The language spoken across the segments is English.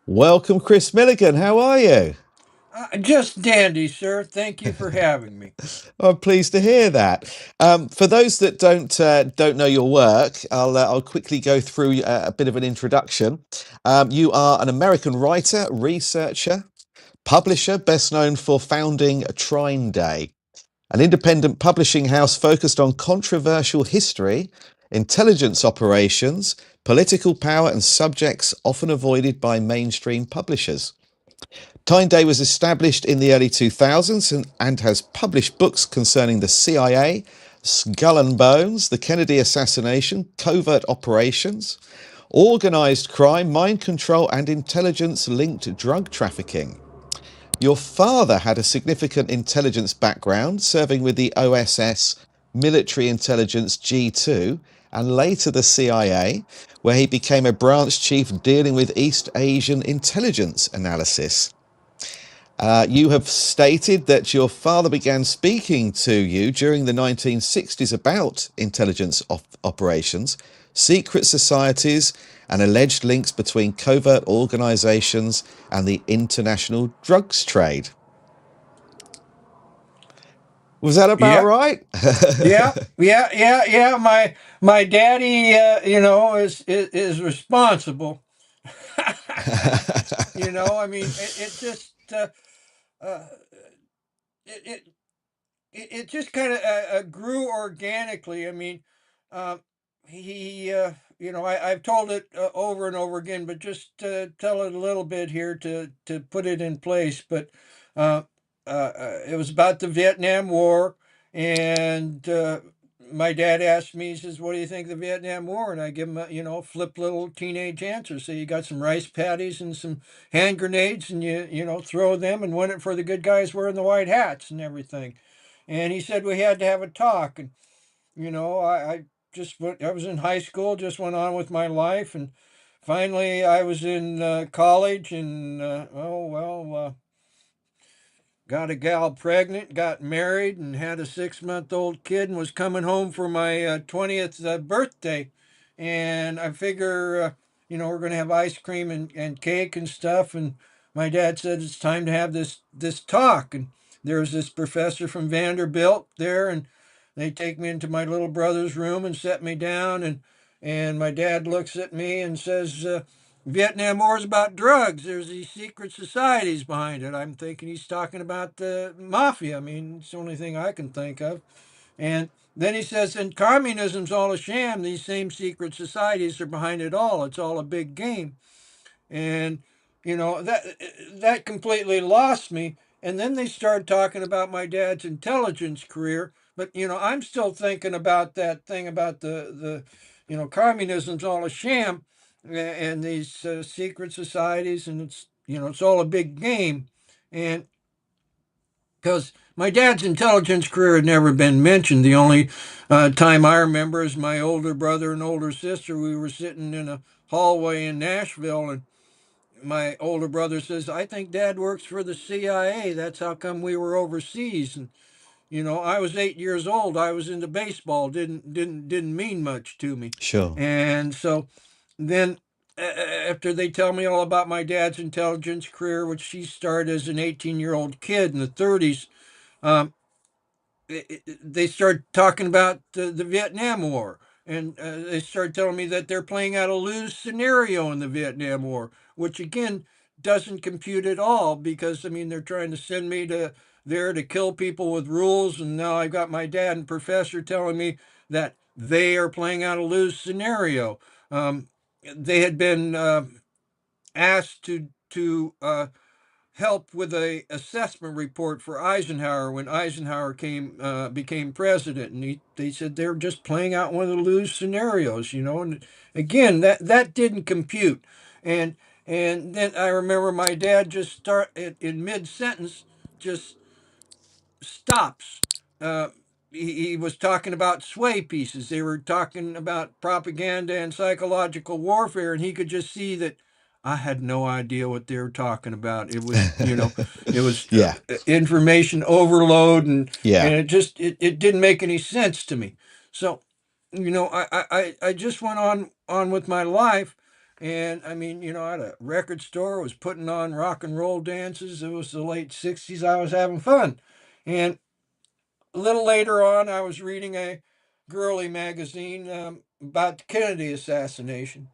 Welcome, Kris Millegan. How are you? Just dandy, sir. Thank you for having me. I'm pleased to hear that. For those that don't know your work, I'll quickly go through a bit of an introduction. You are an American writer, researcher, publisher, best known for founding Trine Day, an independent publishing house focused on controversial history, intelligence operations, political power, and subjects often avoided by mainstream publishers. Tyne Day was established in the early 2000s and has published books concerning the CIA, Skull and Bones, the Kennedy assassination, covert operations, organized crime, mind control, and intelligence linked drug trafficking. Your father had a significant intelligence background, serving with the OSS Military Intelligence G2 and later the CIA, where he became a branch chief dealing with East Asian intelligence analysis. You have stated that your father began speaking to you during the 1960s about intelligence operations, secret societies, and alleged links between covert organizations and the international drugs trade. Was that about Yeah, right? yeah. My daddy, is responsible. I mean, it just uh, it it it just kind of grew organically. I mean, uh, he I've told it over and over again, but just tell it a little bit here to put it in place. But uh, it was about the Vietnam War, and my dad asked me, he says, "What do you think of the Vietnam War?" And I give him a flip little teenage answer. So you got some rice patties and some hand grenades, and you throw them and win it for the good guys wearing the white hats and everything. And he said we had to have a talk. And I just went, I was in high school, just went on with my life, and finally I was in college, and got a gal pregnant, got married, and had a 6-month-old kid, and was coming home for my 20th birthday. And I figure, we're going to have ice cream and cake and stuff. And my dad said it's time to have this talk. And there was this professor from Vanderbilt there, and they take me into my little brother's room and set me down. And my dad looks at me and says, Vietnam War is about drugs. There's these secret societies behind it. I'm thinking he's talking about the mafia. I mean, it's the only thing I can think of. And then he says, and communism's all a sham. These same secret societies are behind it all. It's all a big game. And that completely lost me. And then they started talking about my dad's intelligence career. But I'm still thinking about that thing about the communism's all a sham, and these secret societies, and it's all a big game. And because my dad's intelligence career had never been mentioned. The only time I remember is my older brother and older sister. We were sitting in a hallway in Nashville, and my older brother says, "I think Dad works for the CIA. That's how come we were overseas." And I was 8 years old. I was into baseball. Didn't mean much to me. Sure. And so then after they tell me all about my dad's intelligence career, which she started as an 18-year-old kid in the 30s, um, they start talking about the Vietnam War. And they start telling me that they're playing out a lose scenario in the Vietnam War, which again doesn't compute at all because, I mean, they're trying to send me to there to kill people with rules. And now I've got my dad and professor telling me that they are playing out a lose scenario. They had been asked to help with a assessment report for Eisenhower when Eisenhower became president, and they said they were just playing out one of the lose scenarios, And again, that didn't compute, and and then I remember my dad just start in mid sentence just stops. Uh, he was talking about sway pieces. They were talking about propaganda and psychological warfare, and he could just see that I had no idea what they were talking about. It was, it was Yeah. information overload, and Yeah. it didn't make any sense to me. So, I just went on with my life, And I mean, at a record store, I was putting on rock and roll dances. It was the late 60s. I was having fun. And a little later on, I was reading a girly magazine about the Kennedy assassination.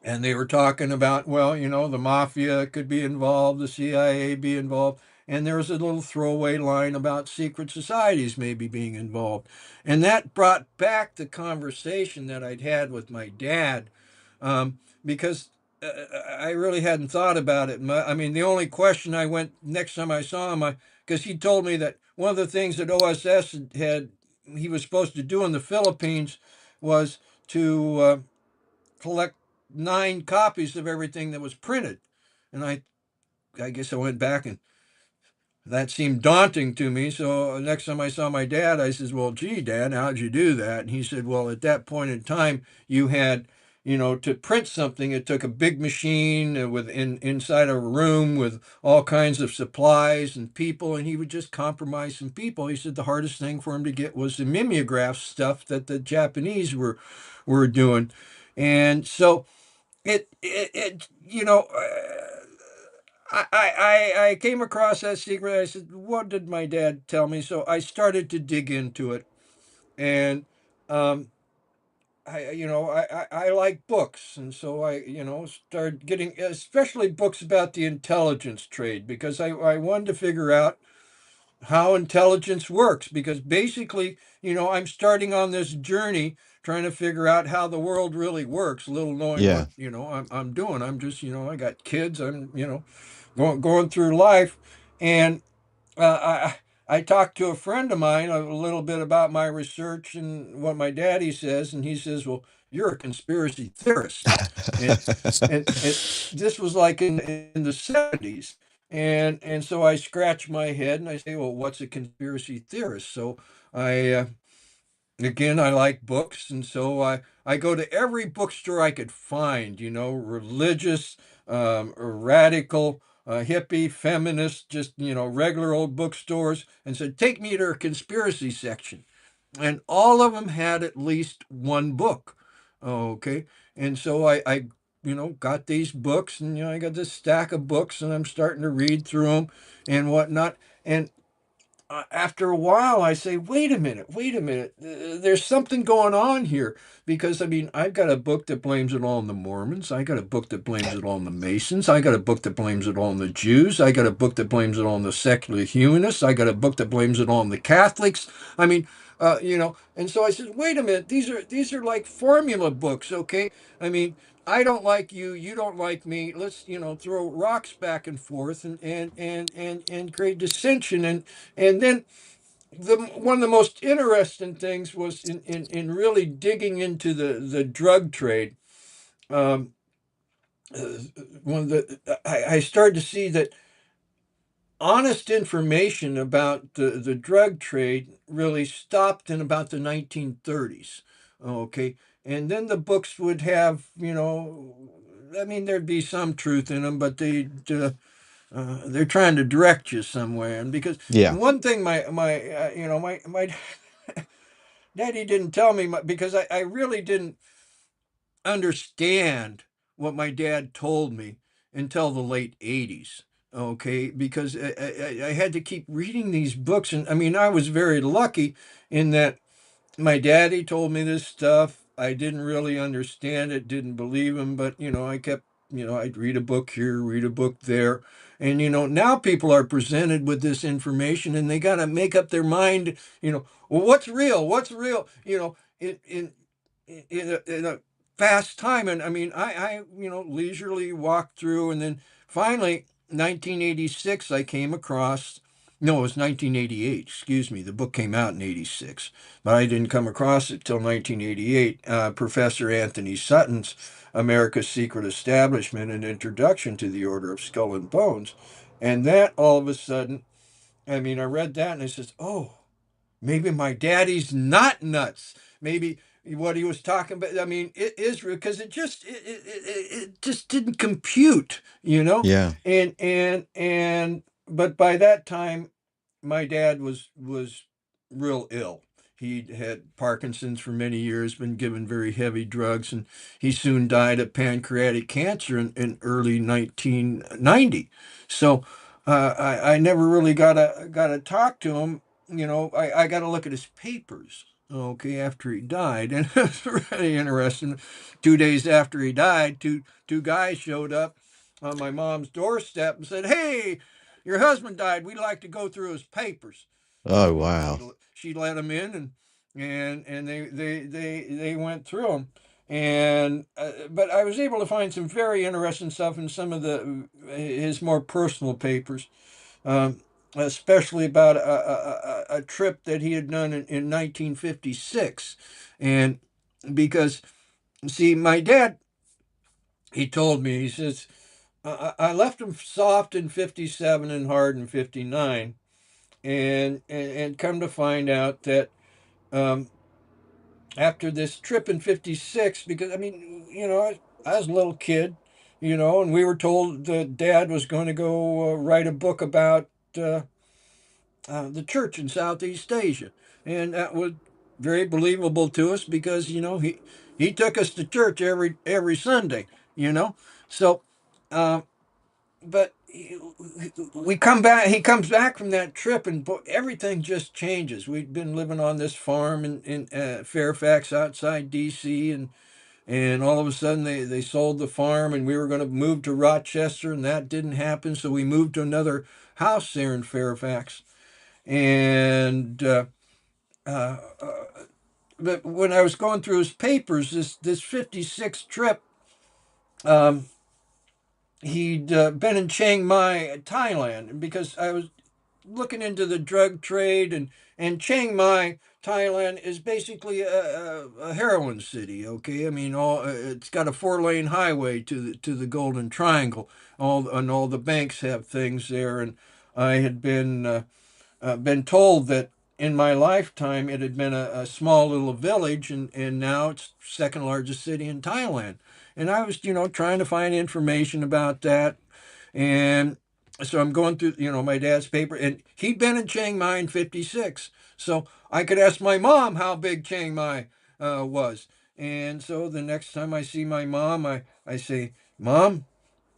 And they were talking about, well, the mafia could be involved, the CIA be involved. And there was a little throwaway line about secret societies maybe being involved. And that brought back the conversation that I'd had with my dad, because I really hadn't thought about it. I mean, the only question I went next time I saw him, because he told me that one of the things that OSS he was supposed to do in the Philippines was to collect 9 copies of everything that was printed. And I guess I went back, and that seemed daunting to me. So next time I saw my dad, I says, "Well, gee, Dad, how'd you do that?" And he said, "Well, at that point in time, you had, to print something, it took a big machine inside a room with all kinds of supplies and people, and he would just compromise some people." He said the hardest thing for him to get was the mimeograph stuff that the Japanese were doing, and so it I came across that secret. I said, "What did my dad tell me?" So I started to dig into it, and um, I like books, and so I started getting, especially books about the intelligence trade, because I wanted to figure out how intelligence works, because basically, I'm starting on this journey trying to figure out how the world really works, little knowing Yeah. what, I'm doing. I'm just, I got kids. I'm, going through life, and I talked to a friend of mine a little bit about my research and what my daddy says, and he says, "Well, you're a conspiracy theorist," and and this was like in the 70s, and so I scratch my head and I say, "Well, what's a conspiracy theorist?" So I again, I like books, and so I go to every bookstore I could find, religious, radical, hippie, feminist, just, regular old bookstores, and said, "Take me to a conspiracy section." And all of them had at least one book. Okay. And so I got these books, and, I got this stack of books, and I'm starting to read through them and whatnot. And after a while, I say, wait a minute. There's something going on here. Because, I mean, I've got a book that blames it all on the Mormons. I got a book that blames it all on the Masons. I got a book that blames it all on the Jews. I got a book that blames it all on the secular humanists. I got a book that blames it all on the Catholics. I mean, and so I said, wait a minute. These are like formula books, okay? I mean, I don't like you, you don't like me. Let's, throw rocks back and forth, and create dissension. And then one of the most interesting things was in really digging into the drug trade. Um, one of I started to see that honest information about the drug trade really stopped in about the 1930s. Okay. And then the books would have, I mean, there'd be some truth in them, but they're trying to direct you somewhere. And because Yeah. one thing my daddy didn't tell me, because I really didn't understand what my dad told me until the late 80s. Okay, because I had to keep reading these books. And I mean, I was very lucky in that my daddy told me this stuff. I didn't really understand it, didn't believe him, but I kept, I'd read a book here, read a book there. And now people are presented with this information, and they got to make up their mind, well, what's real? What's real? In a fast time. And I mean, I leisurely walked through, and then finally 1986 I came across, no, it was 1988, excuse me. The book came out in 86, but I didn't come across it till 1988. Professor Anthony Sutton's America's Secret Establishment: An Introduction to the Order of Skull and Bones. And that all of a sudden, I mean, I read that and I says, "Oh, maybe my daddy's not nuts. Maybe what he was talking about, I mean, it is real," because it just didn't compute, Yeah. but by that time, my dad was real ill. He'd had Parkinson's for many years, been given very heavy drugs, and he soon died of pancreatic cancer in early 1990. So I never really got to talk to him. I got to look at his papers. Okay, after he died, and it's really interesting. 2 days after he died, two guys showed up on my mom's doorstep and said, "Hey, your husband died. We'd like to go through his papers." Oh, And wow. she let them in, and they went through them. And but I was able to find some very interesting stuff in some of the his more personal papers, especially about a trip that he had done in 1956. And because, see, my dad, he told me, he says, I left him soft in 57 and hard in 59. And come to find out that um, after this trip in 56, because I mean, I was a little kid, and we were told that dad was going to go write a book about uh, the church in Southeast Asia. And that was very believable to us because, he took us to church every Sunday, you know. So, uh, but we come back. He comes back from that trip, and everything just changes. We'd been living on this farm in Fairfax, outside D.C., and all of a sudden they sold the farm, and we were going to move to Rochester, and that didn't happen. So we moved to another house there in Fairfax, and uh, but when I was going through his papers, this 56 trip. Um, he'd been in Chiang Mai, Thailand, because I was looking into the drug trade, and Chiang Mai, Thailand is basically a heroin city. Okay, I mean, it's got a 4-lane highway to the Golden Triangle. All the banks have things there, and I had been told that in my lifetime it had been a small little village, and now it's second largest city in Thailand. And I was, trying to find information about that. And so I'm going through, my dad's paper, and he'd been in Chiang Mai in 56. So I could ask my mom how big Chiang Mai was. And so the next time I see my mom, I say, "Mom,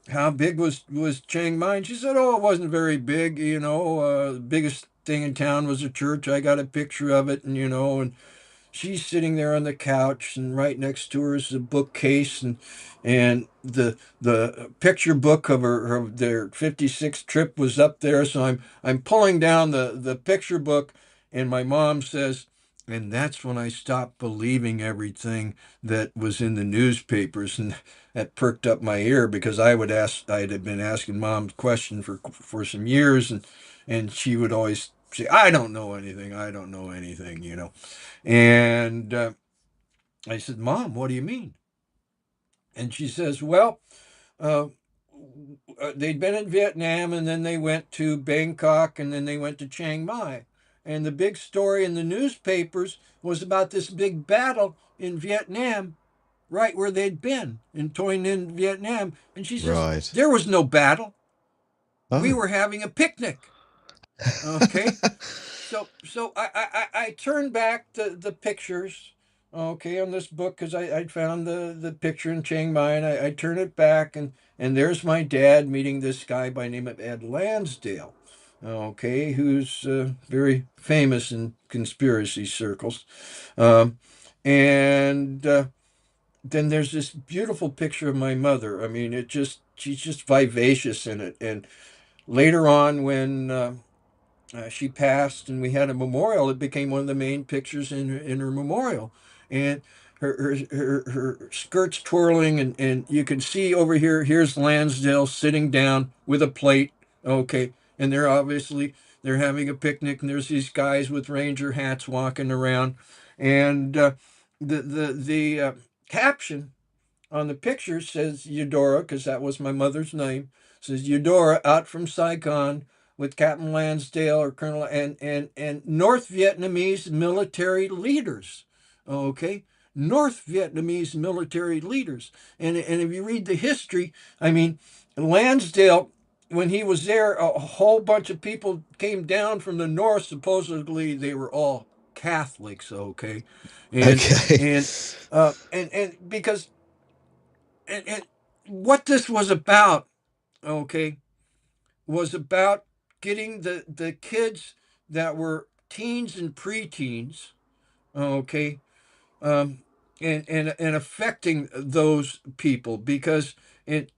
how big was Chiang Mai?" And she said, "Oh, it wasn't very big. The biggest thing in town was a church. I got a picture of it, and she's sitting there on the couch, and right next to her is a bookcase, and the picture book of their 56 trip was up there. So I'm pulling down the picture book, and my mom says, and that's when I stopped believing everything that was in the newspapers, and that perked up my ear because I had been asking mom question for some years, and she would always say, "I don't know anything. I don't know anything." And I said, "Mom, what do you mean?" And she says, "Well, uh, they'd been in Vietnam, and then they went to Bangkok, and then they went to Chiang Mai. And the big story in the newspapers was about this big battle in Vietnam, right where they'd been in Toi Ninh, Vietnam." And she says, Right. "There was no battle. We Oh. were having a picnic." Okay. So I turned back the pictures, okay, on this book because I found the picture in Chiang Mai, and I turn it back, and there's my dad meeting this guy by name of Ed Lansdale, okay, who's very famous in conspiracy circles. Um, and then there's this beautiful picture of my mother. I mean, she's just vivacious in it. And later on, when she passed, and we had a memorial. It became one of the main pictures in her memorial, and her skirts twirling, and you can see over here. Here's Lansdale sitting down with a plate. Okay, and they're having a picnic, and there's these guys with ranger hats walking around, and the caption on the picture says Eudora, because that was my mother's name. Says Eudora out from Saigon with Captain Lansdale or Colonel and North Vietnamese military leaders. Okay, North Vietnamese military leaders, and if you read the history, I mean, Lansdale. When he was there, a whole bunch of people came down from the north. Supposedly, they were all Catholics, okay, and Okay. and and because and what this was about, okay, was about getting the kids that were teens and preteens, okay, um, and affecting those people because it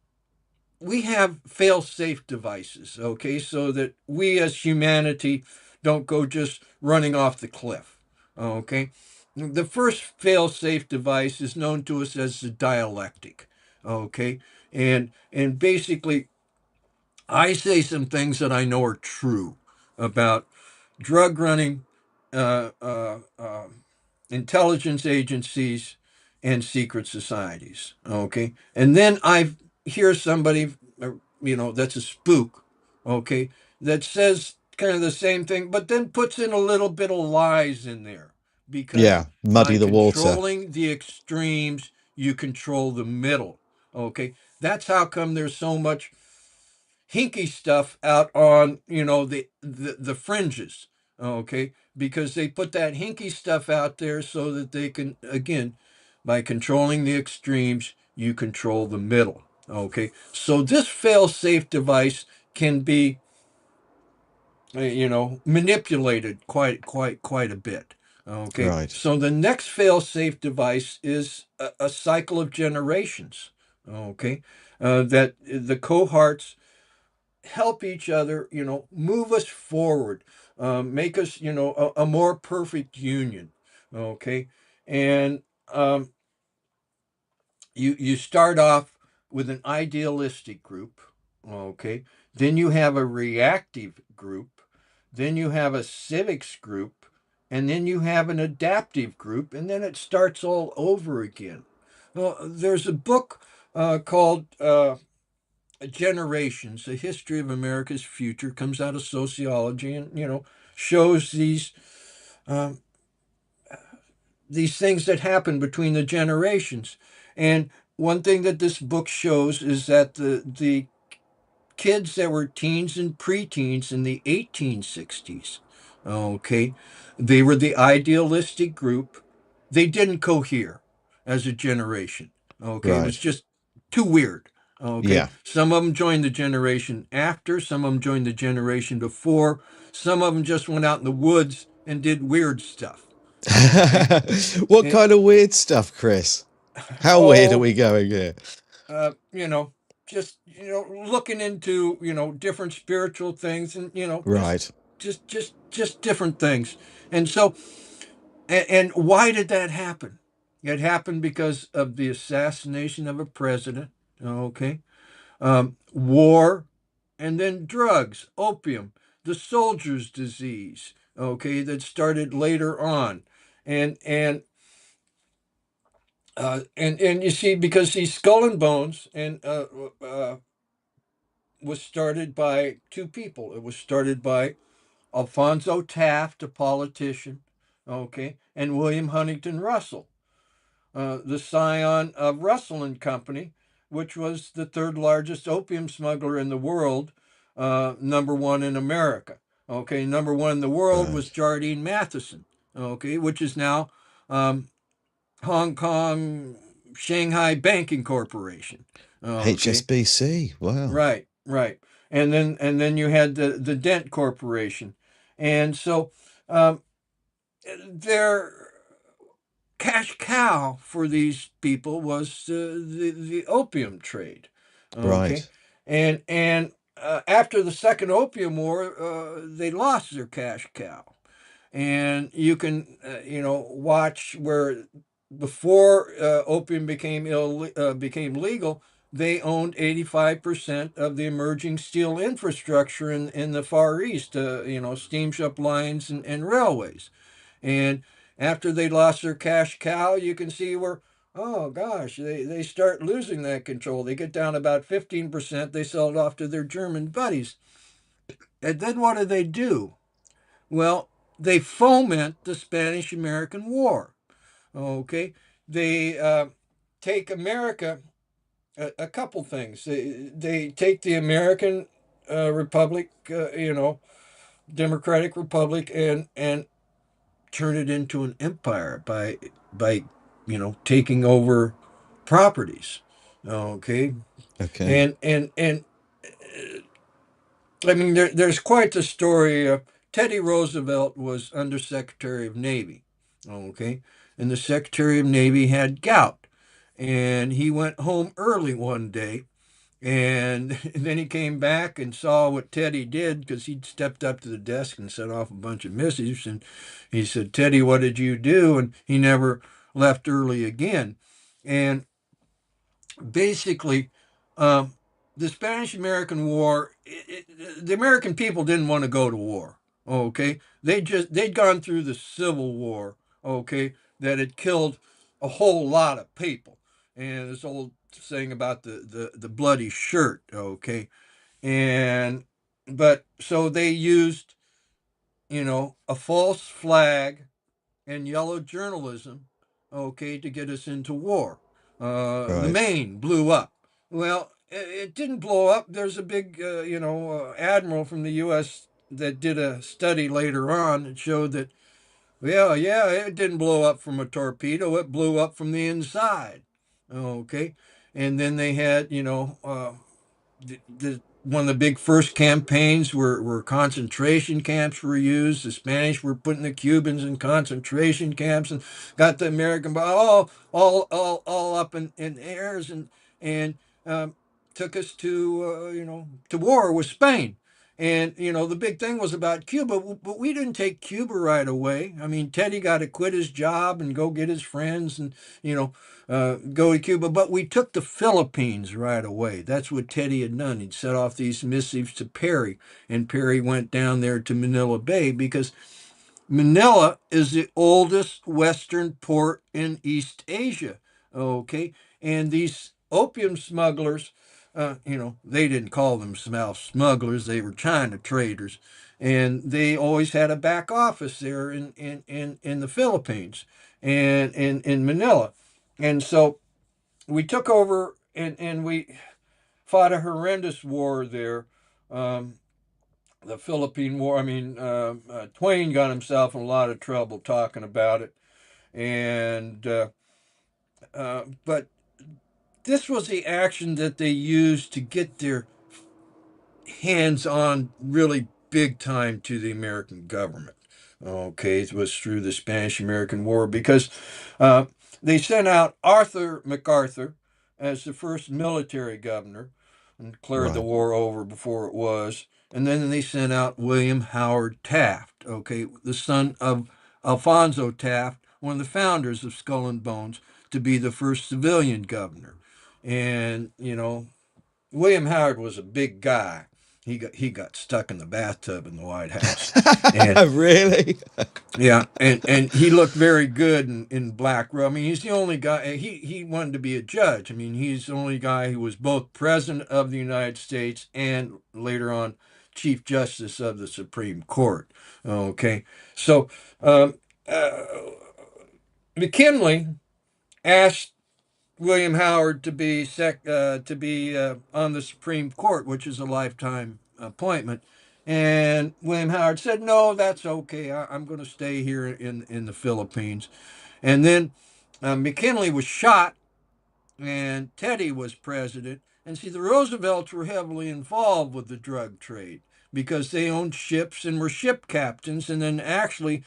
we have fail-safe devices, okay, so that we as humanity don't go just running off the cliff, okay. The first fail-safe device is known to us as the dialectic, okay, and basically I say some things that I know are true about drug running, uh, uh, uh, intelligence agencies, and secret societies. Okay, and then I hear somebody, that's a spook. Okay, that says kind of the same thing, but then puts in a little bit of lies in there because Yeah, muddy by the water. controlling the extremes, you control the middle. Okay, that's how come there's so much hinky stuff out on the fringes, okay, because they put that hinky stuff out there so that they can, again, by controlling the extremes, you control the middle, okay. So this fail safe device can be manipulated quite a bit, okay. Right. So the next fail safe device is a cycle of generations, okay, that the cohorts help each other, move us forward, make us, a more perfect union. Okay. And you start off with an idealistic group. Okay. Then you have a reactive group. Then you have a civics group. And then you have an adaptive group. And then it starts all over again. Well, there's a book called Generations, a history of America's future, comes out of sociology, and shows um, these things that happen between the generations. And one thing that this book shows is that the kids that were teens and preteens in the 1860s, okay, they were the idealistic group. They didn't cohere as a generation. Okay, it was Right. just too weird. Okay, Yeah. some of them joined the generation after, some of them joined the generation before, some of them just went out in the woods and did weird stuff. Okay, What and, kind of weird stuff, Chris? How weird are oh, we going here? uh, you know, just looking into different spiritual things, and Right. just different things. And so, and why did that happen? It happened because of the assassination of a president. Okay, war, and then drugs, opium, the soldier's disease. Okay, that started later on, and and you see, because these Skull and Bones and was started by two people. It was started by Alfonso Taft, a politician, okay, and William Huntington Russell, the scion of Russell and Company, which was the third largest opium smuggler in the world, number one in America. Okay, number one in the world was Right. Jardine Matheson, okay, which is now um, Hong Kong Shanghai Banking Corporation. Okay, HSBC. Wow. right. And then you had the Dent Corporation, and so um, their cash cow for these people was the opium trade. Okay, Right. and after the Second Opium War, they lost their cash cow, and you can watch where before opium became legal, they owned 85% of the emerging steel infrastructure in the Far East, steamship lines and railways. And after they lost their cash cow, you can see where, oh gosh, they start losing that control. They get down about 15%. They sell it off to their German buddies. And then what do? Well, they foment the Spanish American War. Okay. They take America, a couple things. They take the American Republic, Democratic Republic, and turn it into an empire by taking over properties. Okay, Okay. and I mean there's quite the story. Teddy Roosevelt was Undersecretary of Navy. Okay, and the Secretary of Navy had gout, and he went home early one day. And then he came back and saw what Teddy did because he'd stepped up to the desk and set off a bunch of missives. And he said, Teddy, what did you do? And he never left early again. And basically, um, the Spanish American War, the American people didn't want to go to war. Okay. They'd gone through the Civil War. Okay. That had killed a whole lot of people. And this old saying about the bloody shirt. Okay. And, but so they used, a false flag and yellow journalism, okay, to get us into war. The Right. Maine blew up. Well, it didn't blow up. There's a big, admiral from the U.S. that did a study later on that showed that, well, yeah, it didn't blow up from a torpedo. It blew up from the inside. Okay. And then they had, one of the big first campaigns where concentration camps were used. The Spanish were putting the Cubans in concentration camps and got the American all up in airs and um, took us to to war with Spain. And the big thing was about Cuba, but we didn't take Cuba right away. I mean, Teddy got to quit his job and go get his friends and you know go to Cuba, but we took the Philippines right away. That's what Teddy had done. He'd set off these missives to Perry, and Perry went down there to Manila Bay because Manila is the oldest Western port in East Asia. Okay, and these opium smugglers, they didn't call themselves smugglers; they were China traders, and they always had a back office there in the Philippines and in Manila, and so we took over and we fought a horrendous war there. Um, the Philippine War. I mean, Twain got himself in a lot of trouble talking about it, and but this was the action that they used to get their hands on really big time to the American government. Okay, it was through the Spanish American War because uh, they sent out Arthur MacArthur as the first military governor and declared the Right. war over before it was. And then they sent out William Howard Taft, okay, the son of Alfonso Taft, one of the founders of Skull and Bones, to be the first civilian governor. And, William Howard was a big guy. He got stuck in the bathtub in the White House, and Really? yeah, and he looked very good in black robe. I mean, he's the only guy. He wanted to be a judge. I mean, he's the only guy who was both president of the United States and later on Chief Justice of the Supreme Court. Okay, so um, uh, McKinley asked William Howard to be on the Supreme Court, which is a lifetime appointment. And William Howard said, "No, that's okay. I'm going to stay here in the Philippines." And then McKinley was shot, and Teddy was president. And see, the Roosevelts were heavily involved with the drug trade because they owned ships and were ship captains. And then actually,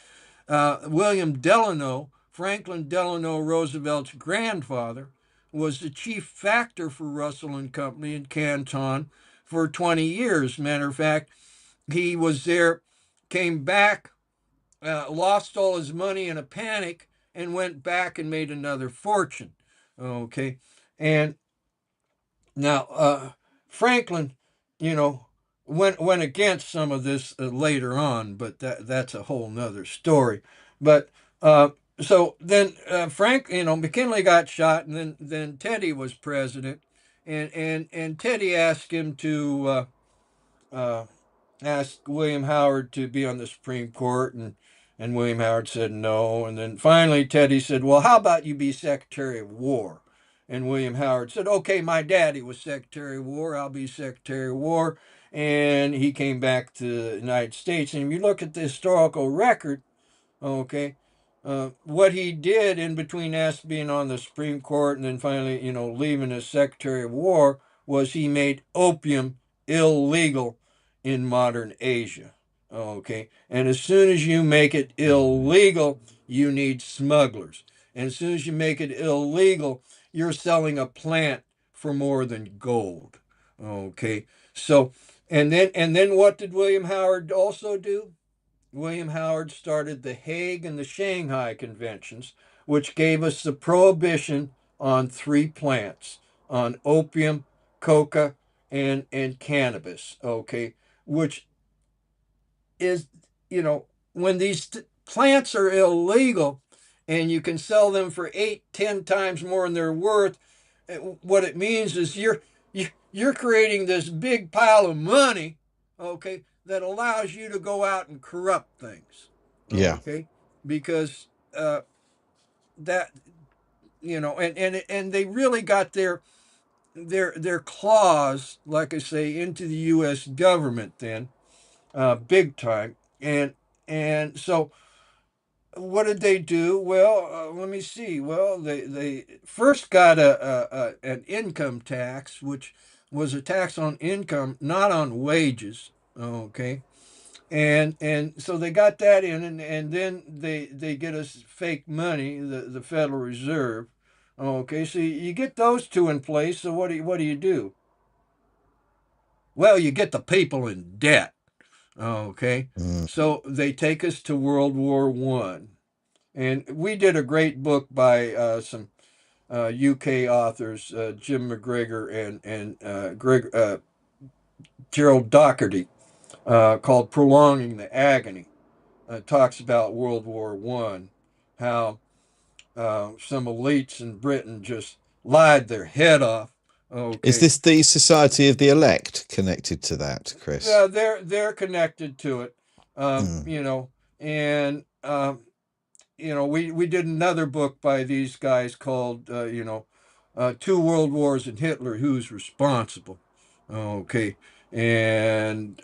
William Delano, Franklin Delano Roosevelt's grandfather, was the chief factor for Russell and Company in Canton for 20 years. Matter of fact, he was there, came back, lost all his money in a panic, and went back and made another fortune. Okay, and now Franklin, you know, went against some of this later on, but that's a whole nother story. But uh, so then Frank, McKinley got shot, and then Teddy was president, and Teddy asked him to uh, asked William Howard to be on the Supreme Court, and William Howard said no. And then finally Teddy said, "Well, how about you be Secretary of War?" And William Howard said, "Okay, my daddy was Secretary of War. I'll be Secretary of War." And he came back to the United States. And if you look at the historical record, Okay. What he did in between us being on the Supreme Court and then finally, leaving as Secretary of War was he made opium illegal in modern Asia. Okay. And as soon as you make it illegal, you need smugglers. And as soon as you make it illegal, you're selling a plant for more than gold. Okay. So, and then what did William Howard also do? William Howard started the Hague and the Shanghai Conventions, which gave us the prohibition on three plants, on opium, coca, and cannabis, okay, which is, when these plants are illegal and you can sell them for 8, 10 times more than they're worth, what it means is you're creating this big pile of money, okay, that allows you to go out and corrupt things, Yeah. okay, because that and they really got their claws, like I say, into the U.S. government then, big time, and so what did they do? Well, let me see. Well, they first got an income tax, which was a tax on income, not on wages. Okay, and so they got that in, and then they get us fake money, the Federal Reserve. Okay, so you get those two in place. So what do you do? Well, you get the people in debt. Okay, Mm. so they take us to World War I. And we did a great book by some UK authors, Jim McGregor and Gerald Doherty, called "Prolonging the Agony." Talks about World War I, how some elites in Britain just lied their head off. Is Okay, this the Society of the Elect connected to that, Kris? they're connected to it, Mm. and we did another book by these guys called Two World Wars and Hitler, Who's Responsible? Okay, and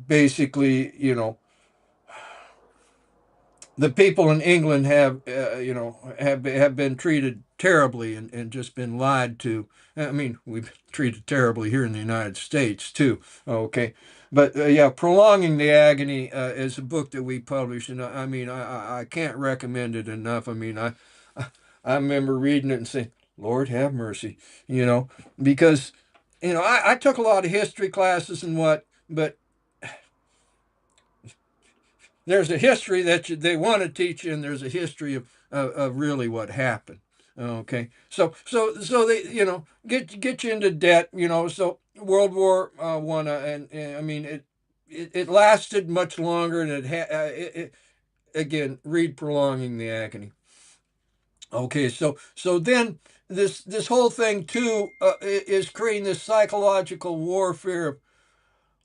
basically, the people in England have been treated terribly and just been lied to. I mean, we've been treated terribly here in the United States too. Okay, but yeah, prolonging the agony is a book that we published, and I mean, I can't recommend it enough. I mean, I remember reading it and saying, "Lord have mercy," because I took a lot of history classes and but there's a history that they want to teach you, and there's a history of really what happened. Okay, so they get you into debt. So World War I, and I mean it lasted much longer, and again, read "Prolonging the Agony." Okay, so then this whole thing too is creating this psychological warfare of,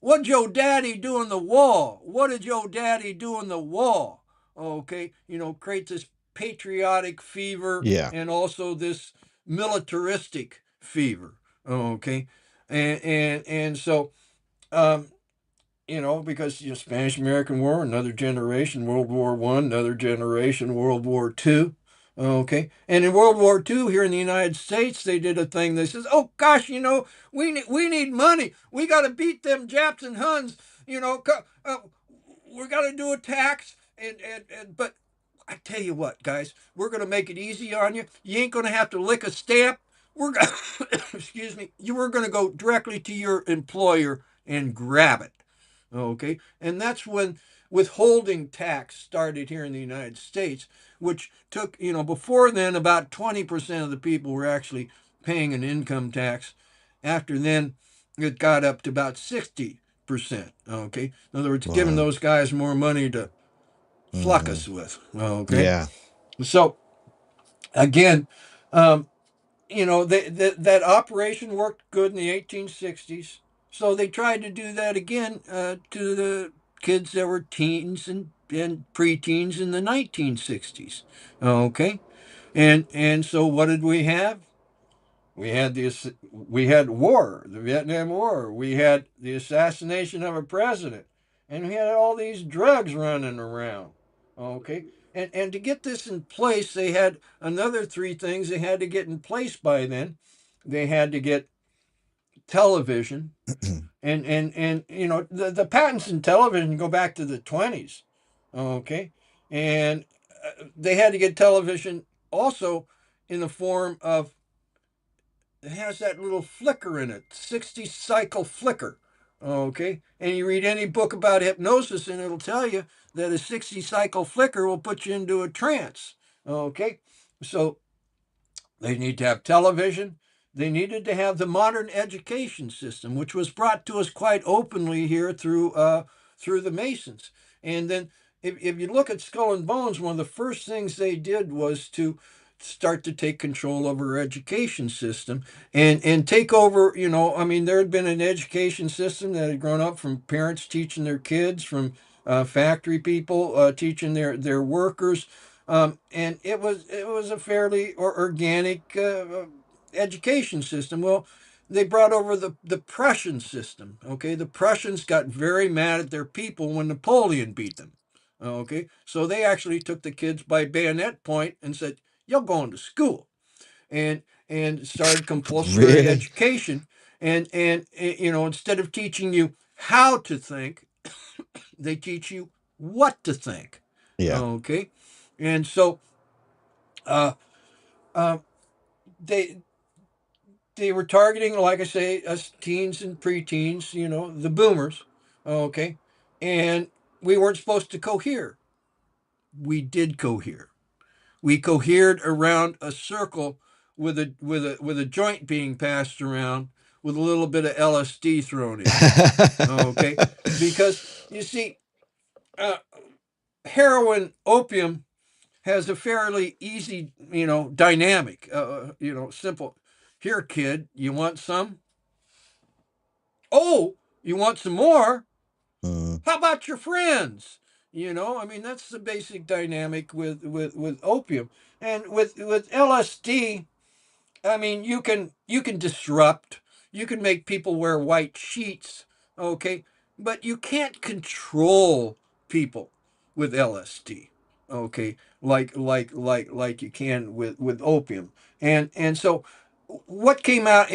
what your daddy do in the war? What did your daddy do in the war? Okay, creates this patriotic fever Yeah. and also this militaristic fever. Okay, and so because Spanish American War, another generation, World War I, another generation, World War II. Okay, and in World War II here in the United States, they did a thing that says, "Oh gosh, we need money. We got to beat them Japs and Huns. We got to do a tax." But I tell you what, guys, we're gonna make it easy on you. You ain't gonna have to lick a stamp. We're gonna, excuse me. You were gonna go directly to your employer and grab it. Okay, and that's when withholding tax started here in the United States, which took, before then about 20% of the people were actually paying an income tax. After then, it got up to about 60%. Okay, in other words, giving Wow. those guys more money to fluck Mm. us with. Okay, Yeah. so again, um, that operation worked good in the 1860s. So they tried to do that again to the kids that were teens and preteens in the 1960s. Okay, and so what did we have? We had war, the Vietnam War. We had the assassination of a president, and we had all these drugs running around. Okay. And to get this in place, they had another three things they had to get in place by then. They had to get television, and the patents in television go back to the 20s. Okay. And they had to get television also in the form of, it has that little flicker in it, 60 cycle flicker. Okay. And you read any book about hypnosis and it'll tell you that a 60 cycle flicker will put you into a trance. Okay. So they need to have television. They needed to have the modern education system, which was brought to us quite openly here through the Masons. And then, if you look at Skull and Bones, one of the first things they did was to start to take control over our education system and take over. I mean, there had been an education system that had grown up from parents teaching their kids, from factory people teaching their workers, and it was a fairly organic education system. Well, they brought over the Prussian system. Okay, the Prussians got very mad at their people when Napoleon beat them. Okay, so they actually took the kids by bayonet point and said, "You're going to school," and started compulsory Really? education. And instead of teaching you how to think, they teach you what to think. Yeah. Okay, and so uh, uh, they they were targeting, like I say, us teens and preteens, the boomers. Okay, and we weren't supposed to cohere. We did cohere. We cohered around a circle with a joint being passed around with a little bit of LSD thrown in. Okay, because you see, uh, heroin, opium has a fairly easy, dynamic, simple. Here, kid, you want some? Oh, you want some more? Mm. How about your friends? I mean, that's the basic dynamic with opium. And with LSD, I mean, you can disrupt, you can make people wear white sheets, okay, but you can't control people with LSD, okay, like you can with opium. And so what came out,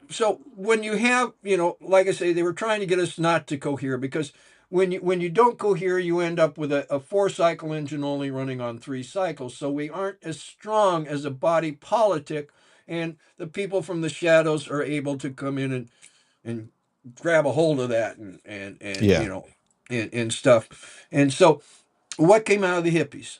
so when you have, like I say, they were trying to get us not to cohere, because when you don't cohere, you end up with a four-cycle engine only running on three cycles. So we aren't as strong as a body politic, and the people from the shadows are able to come in and grab a hold of that and Yeah. and stuff. And so what came out of the hippies?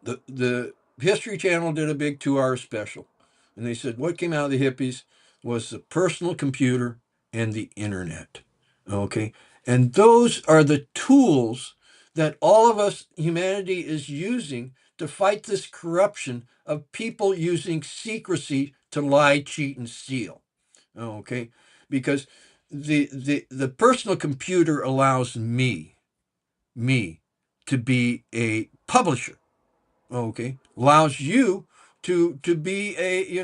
The History Channel did a big 2 hour special, and they said what came out of the hippies was the personal computer and the internet. Okay, and those are the tools that all of us, humanity, is using to fight this corruption of people using secrecy to lie, cheat, and steal. Okay, because the personal computer allows me to be a publisher. Okay, allows you to be a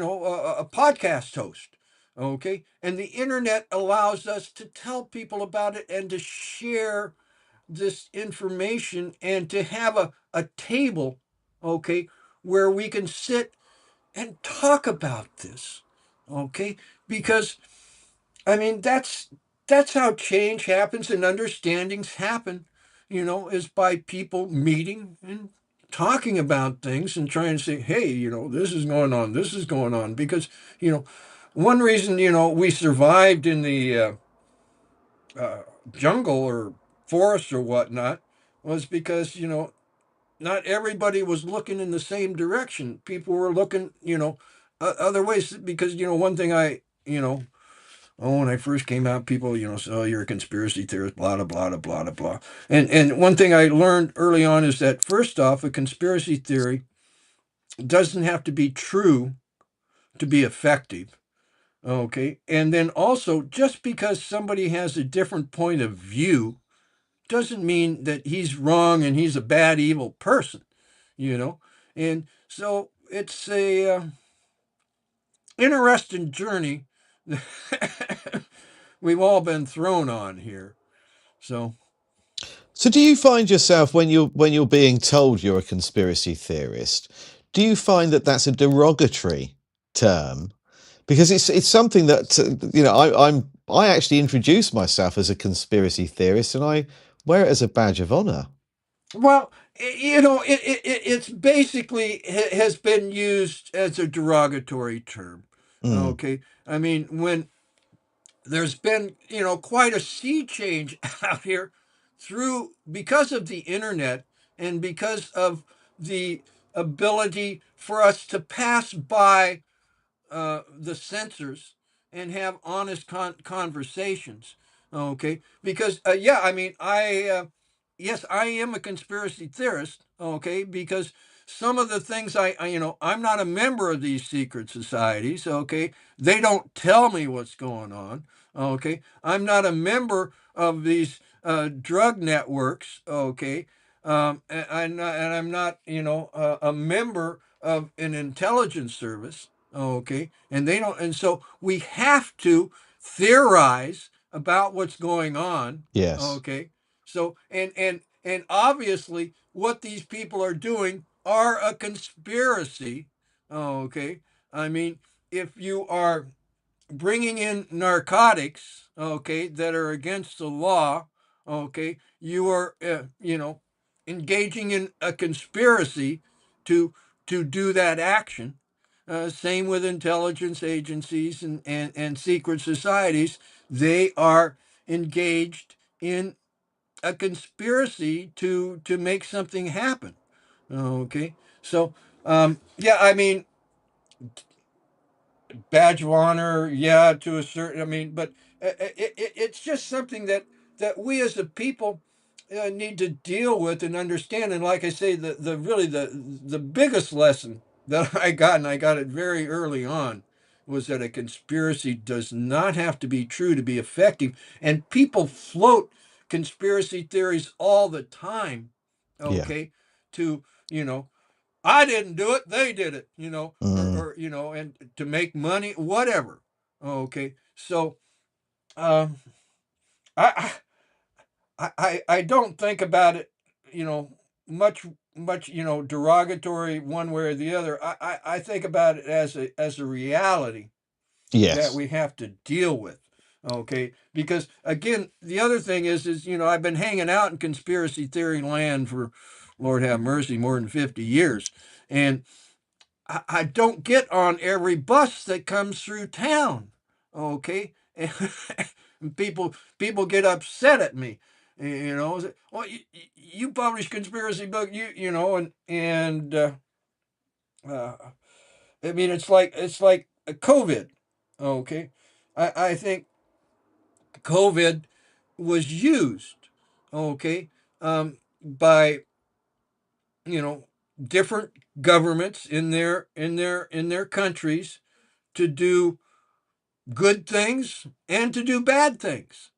podcast host. Okay, and the internet allows us to tell people about it and to share this information and to have a table, okay, where we can sit and talk about this. Okay, because I mean, that's how change happens and understandings happen, is by people meeting and talking about things and trying to say, hey, this is going on, this is going on. Because, one reason, we survived in the uh, jungle or forest or whatnot was because, not everybody was looking in the same direction. People were looking, other ways. Because, one thing when I first came out, people, said, "Oh, you're a conspiracy theorist," blah blah blah blah blah blah. And one thing I learned early on is that, first off, a conspiracy theory doesn't have to be true to be effective. Okay, and then also, just because somebody has a different point of view doesn't mean that he's wrong and he's a bad, evil person. You know, and so it's a interesting journey we've all been thrown on here. So So do you find yourself when you're being told you're a conspiracy theorist, do you find that that's a derogatory term? Because it's something that I actually introduce myself as a conspiracy theorist, and I wear it as a badge of honor. Well, it's basically has been used as a derogatory term. Mm, Okay, I mean when there's been quite a sea change out here through because of the internet and because of the ability for us to pass by the censors and have honest conversations. Okay, because yeah, I mean, yes, I am a conspiracy theorist. Okay, because some of the things I'm not a member of these secret societies. Okay, they don't tell me what's going on. Okay, I'm not a member of these drug networks. Okay, and I'm not a member of an intelligence service. Okay, and they don't, and so we have to theorize about what's going on. yes. Okay, so and obviously what these people are doing are a conspiracy. Okay, I mean, if you are bringing in narcotics, okay, that are against the law, okay, you are, engaging in a conspiracy to do that action. Same with intelligence agencies and secret societies. They are engaged in a conspiracy to make something happen. Okay, so yeah, I mean, badge of honor, yeah, to a certain. I mean, but it's just something that we as a people need to deal with and understand. And like I say, the really the biggest lesson that I got, and I got it very early on, was that a conspiracy does not have to be true to be effective. And people float conspiracy theories all the time. Yeah. Okay, to I didn't do it, they did it, Mm, and to make money, whatever. Okay, so um, I, I don't think about it, you know, much derogatory one way or the other. I think about it as a reality that yes. we have to deal with. Okay, because again, the other thing is I've been hanging out in conspiracy theory land for, Lord have mercy, more than 50 years, and I don't get on every bus that comes through town. Okay, and people get upset at me. Well, you publish conspiracy book, and uh, I mean it's like a COVID. Okay, I think COVID was used. Okay, by you know different governments in their countries to do good things and to do bad things.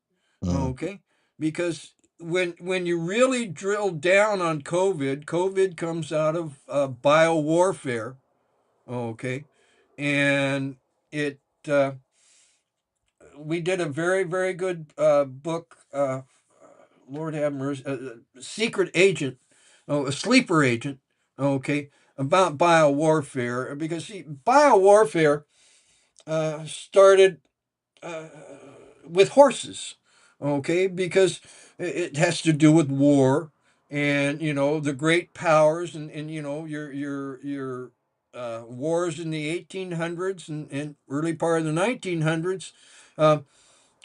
Mm, Okay, because when you really drill down on COVID comes out of bio warfare. Okay, and it we did a very very good book. Lord have mercy, secret agent, oh, a sleeper agent. Okay, about bio warfare, because see, bio warfare started uh, with horses, okay, because it has to do with war and the great powers and your wars in the 1800s and early part of the 1900s. Uh,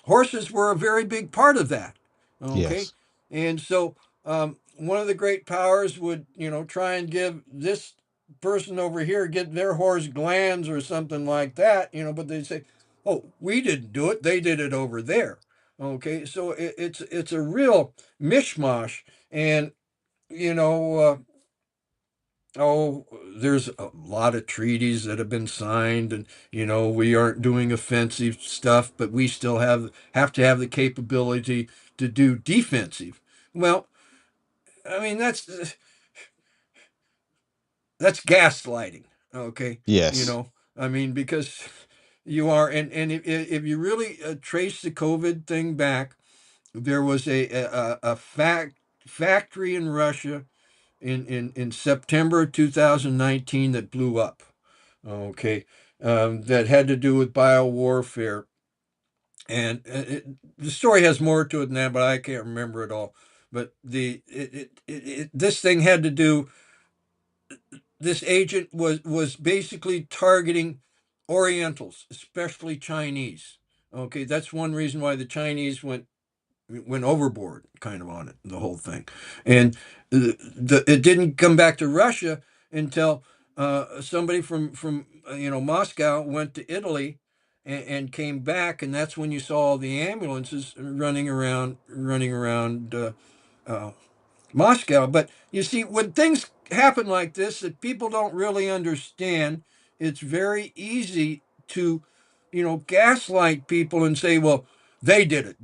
Horses were a very big part of that, okay, yes. and so one of the great powers would try and give this person over here get their horse glands or something like that, but they'd say, oh, we didn't do it, they did it over there. Okay, so it's a real mishmash. And you know oh, there's a lot of treaties that have been signed, and we aren't doing offensive stuff, but we still have to have the capability to do defensive. Well, I mean that's gaslighting. Okay, Yes. I mean, because you are, and if you really trace the COVID thing back, there was a factory in Russia in September of 2019 that blew up. Okay, that had to do with biowarfare, and the story has more to it than that, but I can't remember it all. But this thing had to do. This agent was basically targeting Orientals, especially Chinese. Okay, that's one reason why the Chinese went overboard kind of on it, the whole thing. And it didn't come back to Russia until somebody from Moscow went to Italy and came back, and that's when you saw all the ambulances running around uh, Moscow. But you see, when things happen like this that people don't really understand, it's very easy to, gaslight people and say, well, they did it,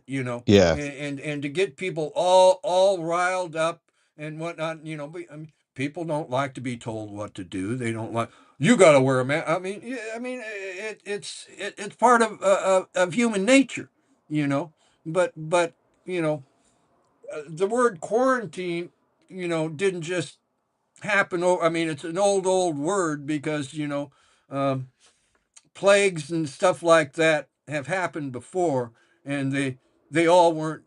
Yeah. and to get people all riled up and whatnot, But, I mean, people don't like to be told what to do. They don't like, you got to wear a mask. I mean, yeah, I mean, it's part of human nature, you know. But you know the word quarantine, didn't just happen. I mean, it's an old word because um, plagues and stuff like that have happened before, and they all weren't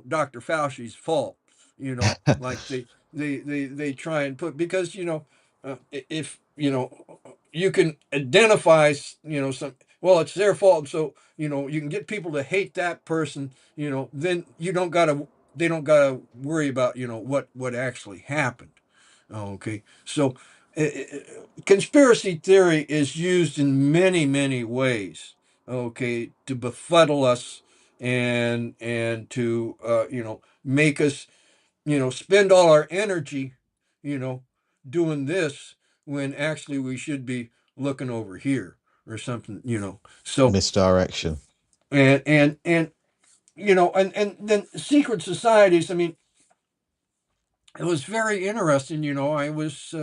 Dr. Fauci's fault. Like they try and put, because if you can identify some, well, it's their fault, so you can get people to hate that person, then you don't gotta they don't gotta worry about what actually happened. Okay, so conspiracy theory is used in many ways. Okay, to befuddle us and to make us spend all our energy you know doing this when actually we should be looking over here or something. So Misdirection. and and then secret societies. I mean, it was very interesting. I was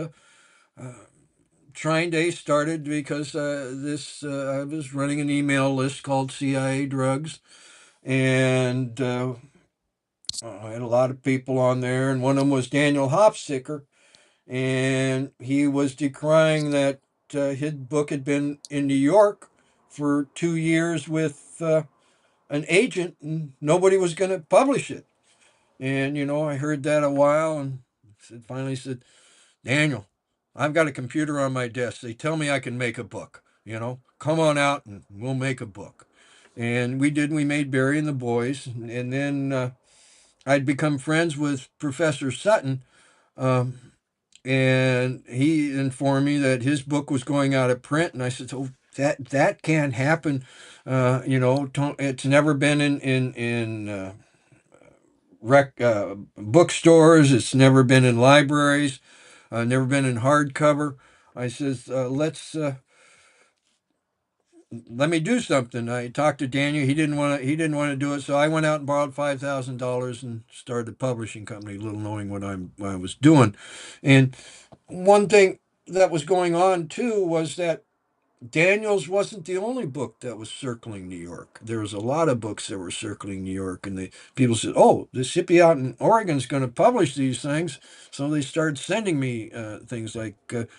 Trine Day started because this I was running an email list called CIA Drugs, and I had a lot of people on there, and one of them was Daniel Hopsicker, and he was decrying that his book had been in New York for 2 years with an agent, and nobody was going to publish it. And I heard that a while, and finally said, Daniel, I've got a computer on my desk. They tell me I can make a book. Come on out and we'll make a book. And we did. We made Barry and the Boys, and then I'd become friends with Professor Sutton, um, and he informed me that his book was going out of print. And I said, "Oh, that can't happen. It's never been in bookstores. It's never been in libraries. Never been in hardcover." I says, let me do something. I talked to Daniel. He didn't want to do it, so I went out and borrowed $5,000 and started a publishing company, little knowing what I was doing. And one thing that was going on too was that Daniel's wasn't the only book that was circling New York. There was a lot of books that were circling New York, and people said, "Oh, this hippie out in Oregon's going to publish these things." So they started sending me things like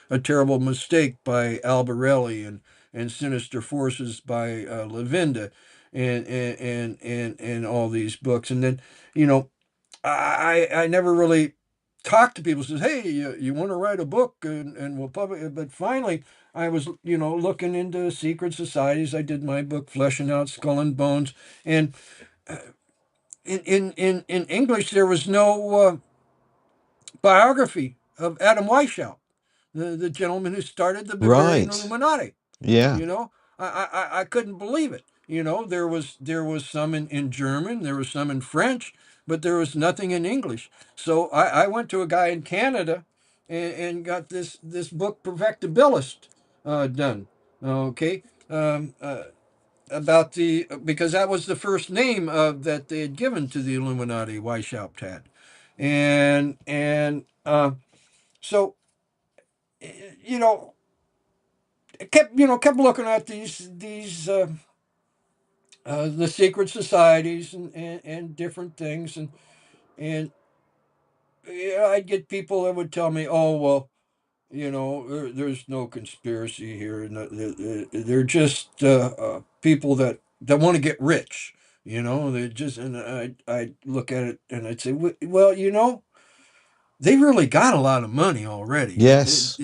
"A Terrible Mistake" by Albarelli and "Sinister Forces" by Lavinda, and all these books. And then you know I never really talked to people. Says, "Hey, you want to write a book and we'll publish it." But finally, I was looking into secret societies. I did my book, Fleshing Out Skull and Bones, and in English there was no biography of Adam Weishaupt, the gentleman who started the Bavarian Right. Illuminati. Yeah. You know, I couldn't believe it. There was some in German, there was some in French, but there was nothing in English. So I went to a guy in Canada and got this book Perfectibilist done. Okay. About because that was the first name that they had given to the Illuminati, Weishaupt had, and so you know kept looking at these the secret societies and different things, and yeah, I'd get people that would tell me, "Oh, well, there's no conspiracy here, and they're just people that want to get rich." They just, and I look at it and I'd say, "Well, they really got a lot of money already. Yes.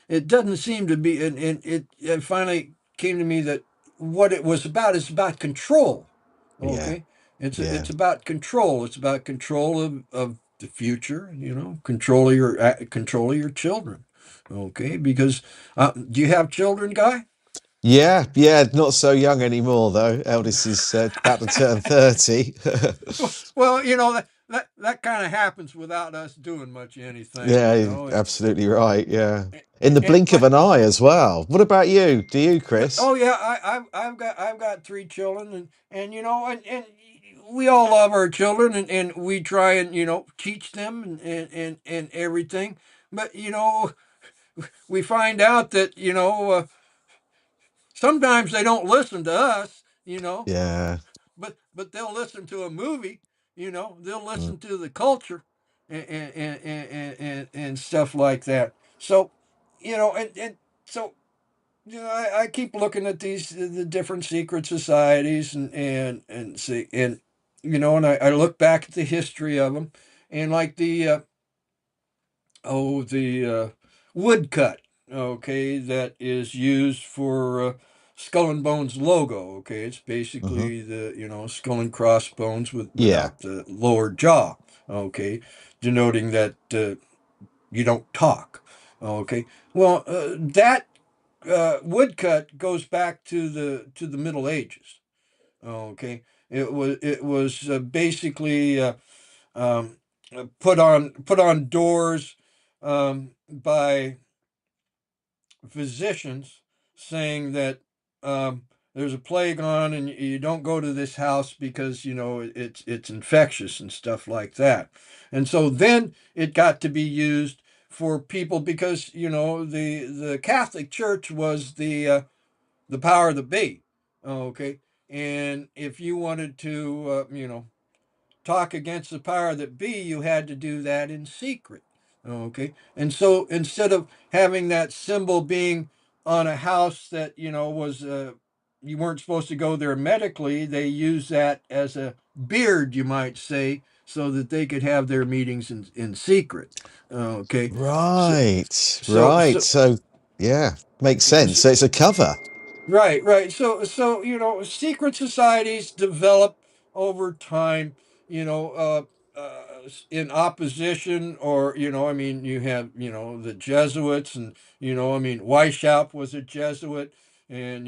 It doesn't seem to be, and it finally came to me that what it was about is about control. Yeah. Okay, Yeah. it's about control. It's about control of the future. Control of your children. Okay, because do you have children, Guy? Yeah. Yeah. Not so young anymore, though. Eldest is about to turn 30. Well, that kind of happens without us doing much anything. Yeah, you're absolutely right. Yeah. In the And blink of my an eye as well. What about you? Do you, Chris? Oh yeah, I've got three children, and and we all love our children, and we try and teach them and everything. But we find out that sometimes they don't listen to us. Yeah. But they'll listen to a movie. They'll Mm. listen to the culture and stuff like that. So and so I keep looking at these the different secret societies and see and I look back at the history of them and like the woodcut, okay, that is used for Skull and Bones logo. Okay, it's Hmm. basically the skull and crossbones Yeah. without the lower jaw. Okay, denoting that you don't talk. Okay, well that woodcut goes back to the Middle Ages. Okay, it was basically um, put on doors by physicians saying that there's a plague on and you don't go to this house because it's infectious and stuff like that. And so then it got to be used for people because the Catholic Church was the power that be. Okay, and if you wanted to talk against the power that be, you had to do that in secret. Okay. And so instead of having that symbol being on a house that, was, you weren't supposed to go there medically, they used that as a beard, you might say, so that they could have their meetings in secret. Okay. So, Right. so, Right. so, So, yeah, makes sense. So it's a cover. Right, right. So secret societies develop over time. In opposition, or I mean, you have the Jesuits, and I mean, Weishaupt was a Jesuit, and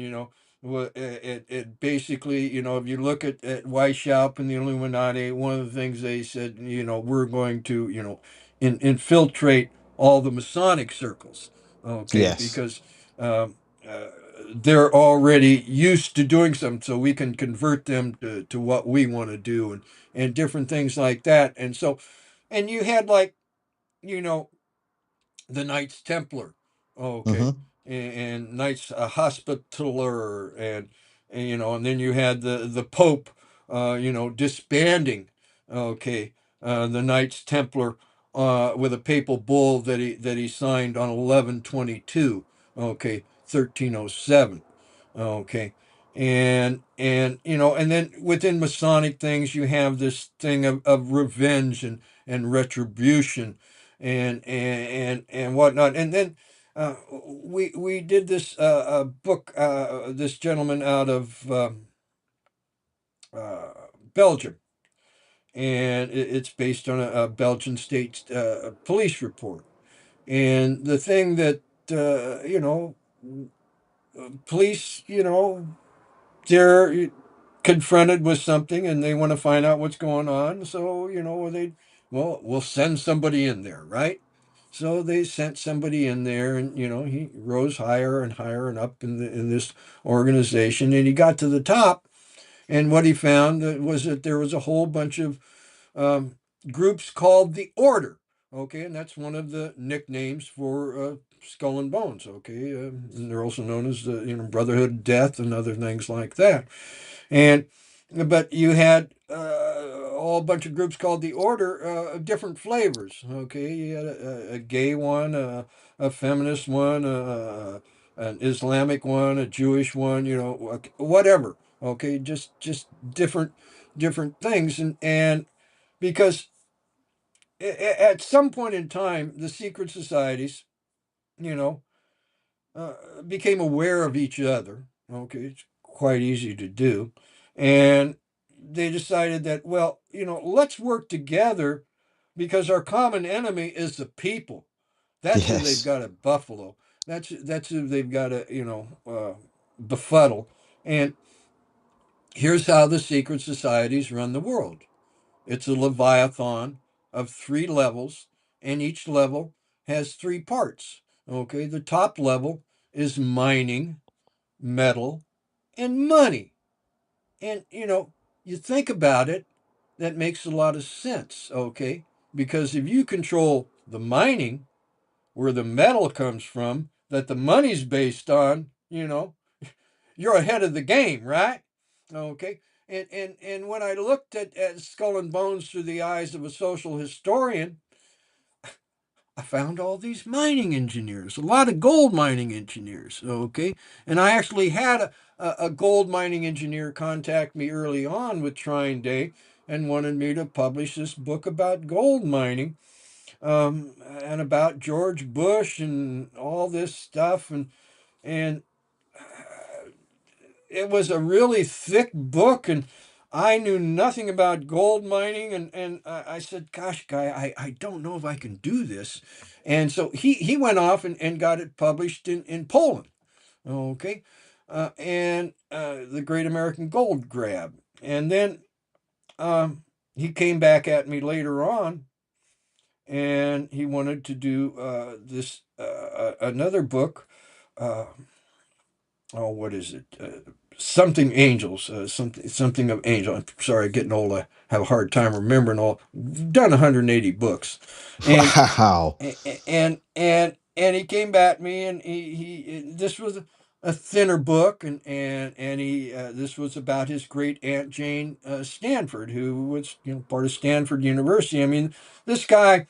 it basically, if you look at Weishaupt and the Illuminati, one of the things they said, we're going to infiltrate all the Masonic circles, okay, Yes. because. Um, uh, they're already used to doing something, so we can convert them to what we want to do, and different things like that. And so, and you had like, you know, the Knights Templar, okay, Hmm. and Knights Hospitaller, and then you had the Pope, disbanding, okay, the Knights Templar with a papal bull that he signed on 11/22, okay, 1307, okay. And then within Masonic things, you have this thing of revenge and retribution and whatnot. And then we did this book. This gentleman out of uh, Belgium, and it's based on a Belgian state police report. And the thing that police, they're confronted with something and they want to find out what's going on. So, we'll send somebody in there, right? So they sent somebody in there, and he rose higher and higher and up in this organization, and he got to the top. And what he found was that there was a whole bunch of um, groups called the Order. Okay, and that's one of the nicknames for Skull and Bones. Okay, and they're also known as the Brotherhood of Death and other things like that. And but you had all bunch of groups called the Order, of different flavors. Okay, you had a gay one, a feminist one, an Islamic one, a Jewish one. Whatever. Okay, just different things, and because at some point in time, the secret societies, you know, uh, became aware of each other. Okay, it's quite easy to do. And they decided that, well, let's work together because our common enemy is the people. That's who they've Yes. got at Buffalo. That's who they've got to, befuddle. And here's how the secret societies run the world. It's a leviathan of three levels, and each level has three parts. Okay, the top level is mining, metal, and money. And, you think about it, that makes a lot of sense, okay? Because if you control the mining, where the metal comes from, that the money's based on, you're ahead of the game, right? Okay. And when I looked at Skull and Bones through the eyes of a social historian, I found all these mining engineers, a lot of gold mining engineers. Okay. And I actually had a gold mining engineer contact me early on with Trine Day and wanted me to publish this book about gold mining, and about George Bush and all this stuff. And it was a really thick book, and I knew nothing about gold mining, and I said, gosh, guy, I don't know if I can do this. And so he went off and got it published in Poland. Okay. And The Great American Gold Grab. And then he came back at me later on, and he wanted to do this another book. Uh, oh, what is it? Something angels, something of angel. I'm sorry, getting old. I have a hard time remembering all. Done 180 books, and Wow. and he came back at me, and he this was a thinner book, and he this was about his great aunt Jane Stanford, who was part of Stanford University. I mean, this guy,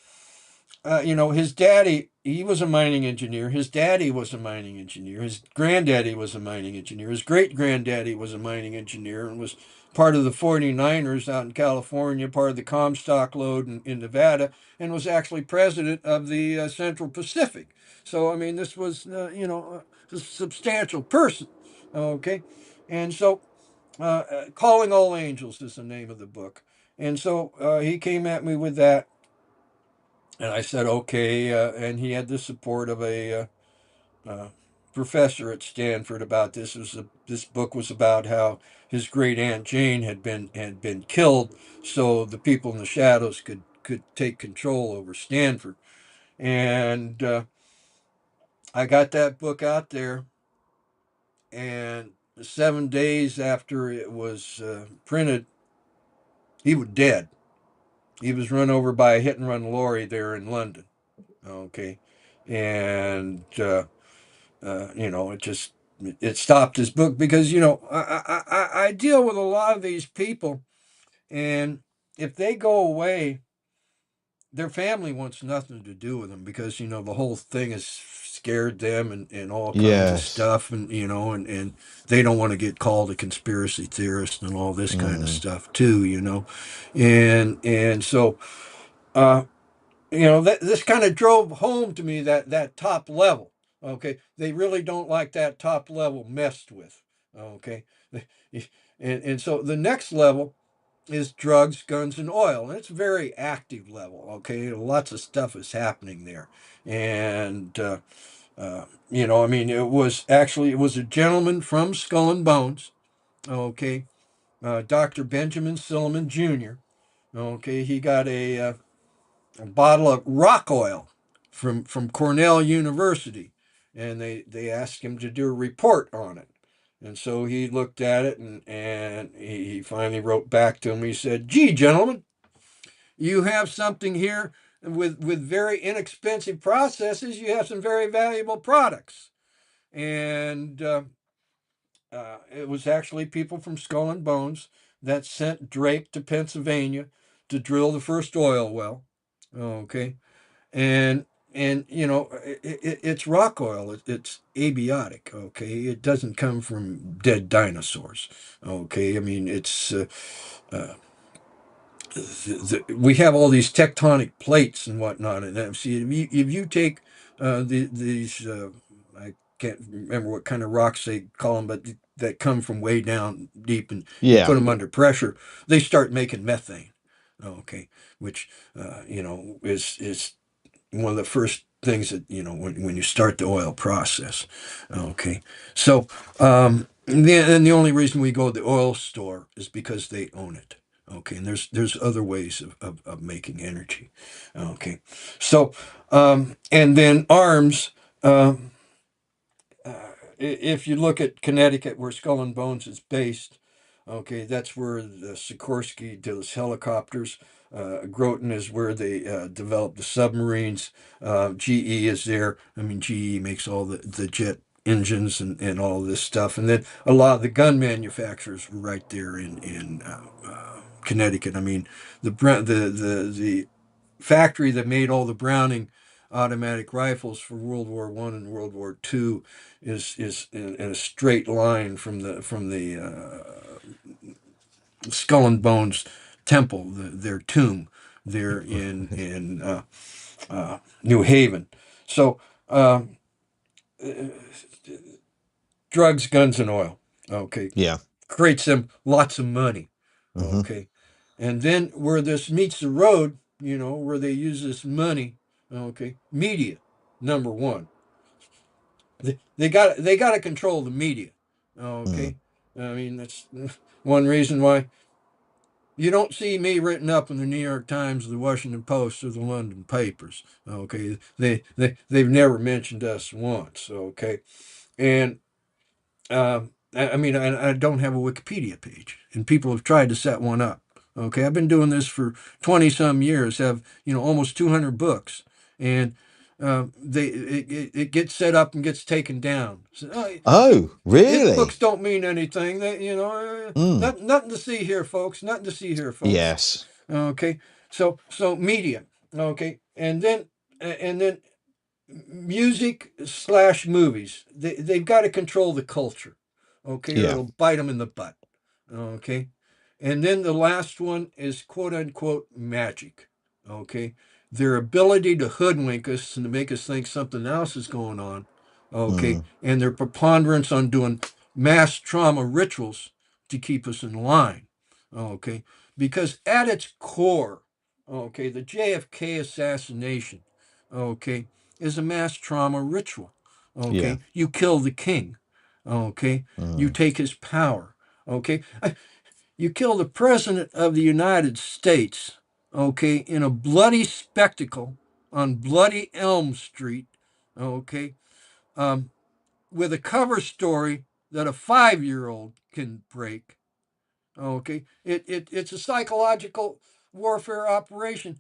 his daddy, he was a mining engineer. His daddy was a mining engineer. His granddaddy was a mining engineer. His great granddaddy was a mining engineer and was part of the 49ers out in California, part of the Comstock Lode in Nevada, and was actually president of the Central Pacific. So, I mean, this was, a substantial person. Okay. And so, Calling All Angels is the name of the book. And so he came at me with that, and I said, okay. And he had the support of a uh, professor at Stanford about this. This book was about how his great aunt Jane had been killed, so the people in the shadows could take control over Stanford. And I got that book out there, and 7 days after it was printed, he was dead. He was run over by a hit and run lorry there in London. Okay, and it stopped his book because I deal with a lot of these people, and if they go away, their family wants nothing to do with them because the whole thing has scared them and all kinds of Yes. stuff, and they don't want to get called a conspiracy theorist and all this kind of Mm. stuff too, and so uh, this kind of drove home to me that top level. Okay, they really don't like that top level messed with. Okay, and so the next level is drugs, guns, and oil, and it's a very active level. Okay, lots of stuff is happening there, and I mean, it was a gentleman from Skull and Bones. Okay, Dr. Benjamin Silliman Jr. Okay, he got a bottle of rock oil from Cornell University, and they asked him to do a report on it. And so he looked at it, and he finally wrote back to him. He said, "Gee, gentlemen, you have something here with very inexpensive processes. You have some very valuable products." And it was actually people from Skull and Bones that sent Drake to Pennsylvania to drill the first oil well. Okay, and it's rock oil. It's abiotic. Okay, it doesn't come from dead dinosaurs. Okay, I mean uh, we have all these tectonic plates and whatnot. And see, if you take these, I can't remember what kind of rocks they call them, but that come from way down deep, and you put Yeah. them under pressure, they start making methane. Okay, which is one of the first things that when you start the oil process. Okay, so and the only reason we go to the oil store is because they own it. Okay, and there's other ways of making energy. Okay, so and then arms. If you look at Connecticut, where Skull and Bones is based, okay, that's where the Sikorsky does helicopters. Groton is where they developed the submarines. GE is there. I mean, GE makes all the jet engines and all this stuff. And then a lot of the gun manufacturers were right there in Connecticut. I mean, the factory that made all the Browning automatic rifles for World War One and World War Two is in a straight line from the Skull and Bones temple, their tomb there in New Haven. So drugs, guns, and oil. Okay, Yeah. creates them lots of money. Hmm. Okay, and then where this meets the road, where they use this money. Okay, media, number one. They got to control the media. Mm. Okay, I mean that's one reason why you don't see me written up in the New York Times, the Washington Post, or the London papers. Okay, they've never mentioned us once. Okay, and I mean, I don't have a Wikipedia page, and people have tried to set one up. Okay, I've been doing this for 20 some years, have almost 200 books, and it gets set up and gets taken down. So, Oh, his books really? don't mean anything. That Mm. nothing to see here, folks. Nothing to see here, folks. Yes. Okay, so media. Okay, and then music/movies. They've got to control the culture, okay, or Yeah. it'll bite them in the butt, okay. And then the last one is quote unquote magic, okay. Their ability to hoodwink us and to make us think something else is going on, okay, Mm. and their preponderance on doing mass trauma rituals to keep us in line, okay, because at its core, okay, the JFK assassination, okay, is a mass trauma ritual. Yeah. Okay, you kill the king. Okay, you Mm. take his power. Okay, you kill the president of the United States. Okay, in a bloody spectacle on bloody Elm Street. Okay, um, with a cover story that a 5-year-old can break. Okay, it's a psychological warfare operation.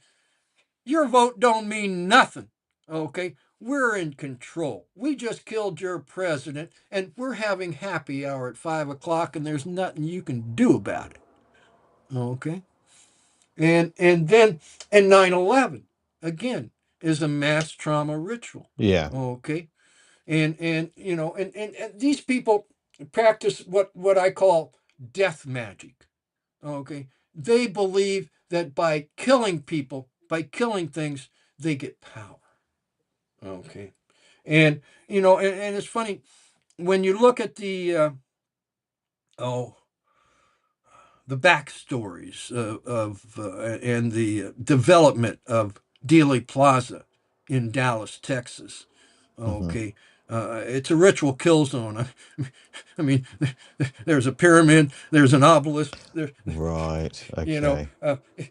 Your vote don't mean nothing. Okay? We're in control. We just killed your president and we're having happy hour at 5 o'clock and there's nothing you can do about it. Okay? And then and 9/11 again is a mass trauma ritual. Yeah. Okay? And these people practice what I call death magic. Okay? They believe that by killing people, by killing things, they get power. Okay. And it's funny when you look at oh the backstories of and the development of Dealey Plaza in Dallas, Texas. Hmm. Okay, it's a ritual kill zone. I mean, there's a pyramid, there's an obelisk, there, Right. you know, Okay.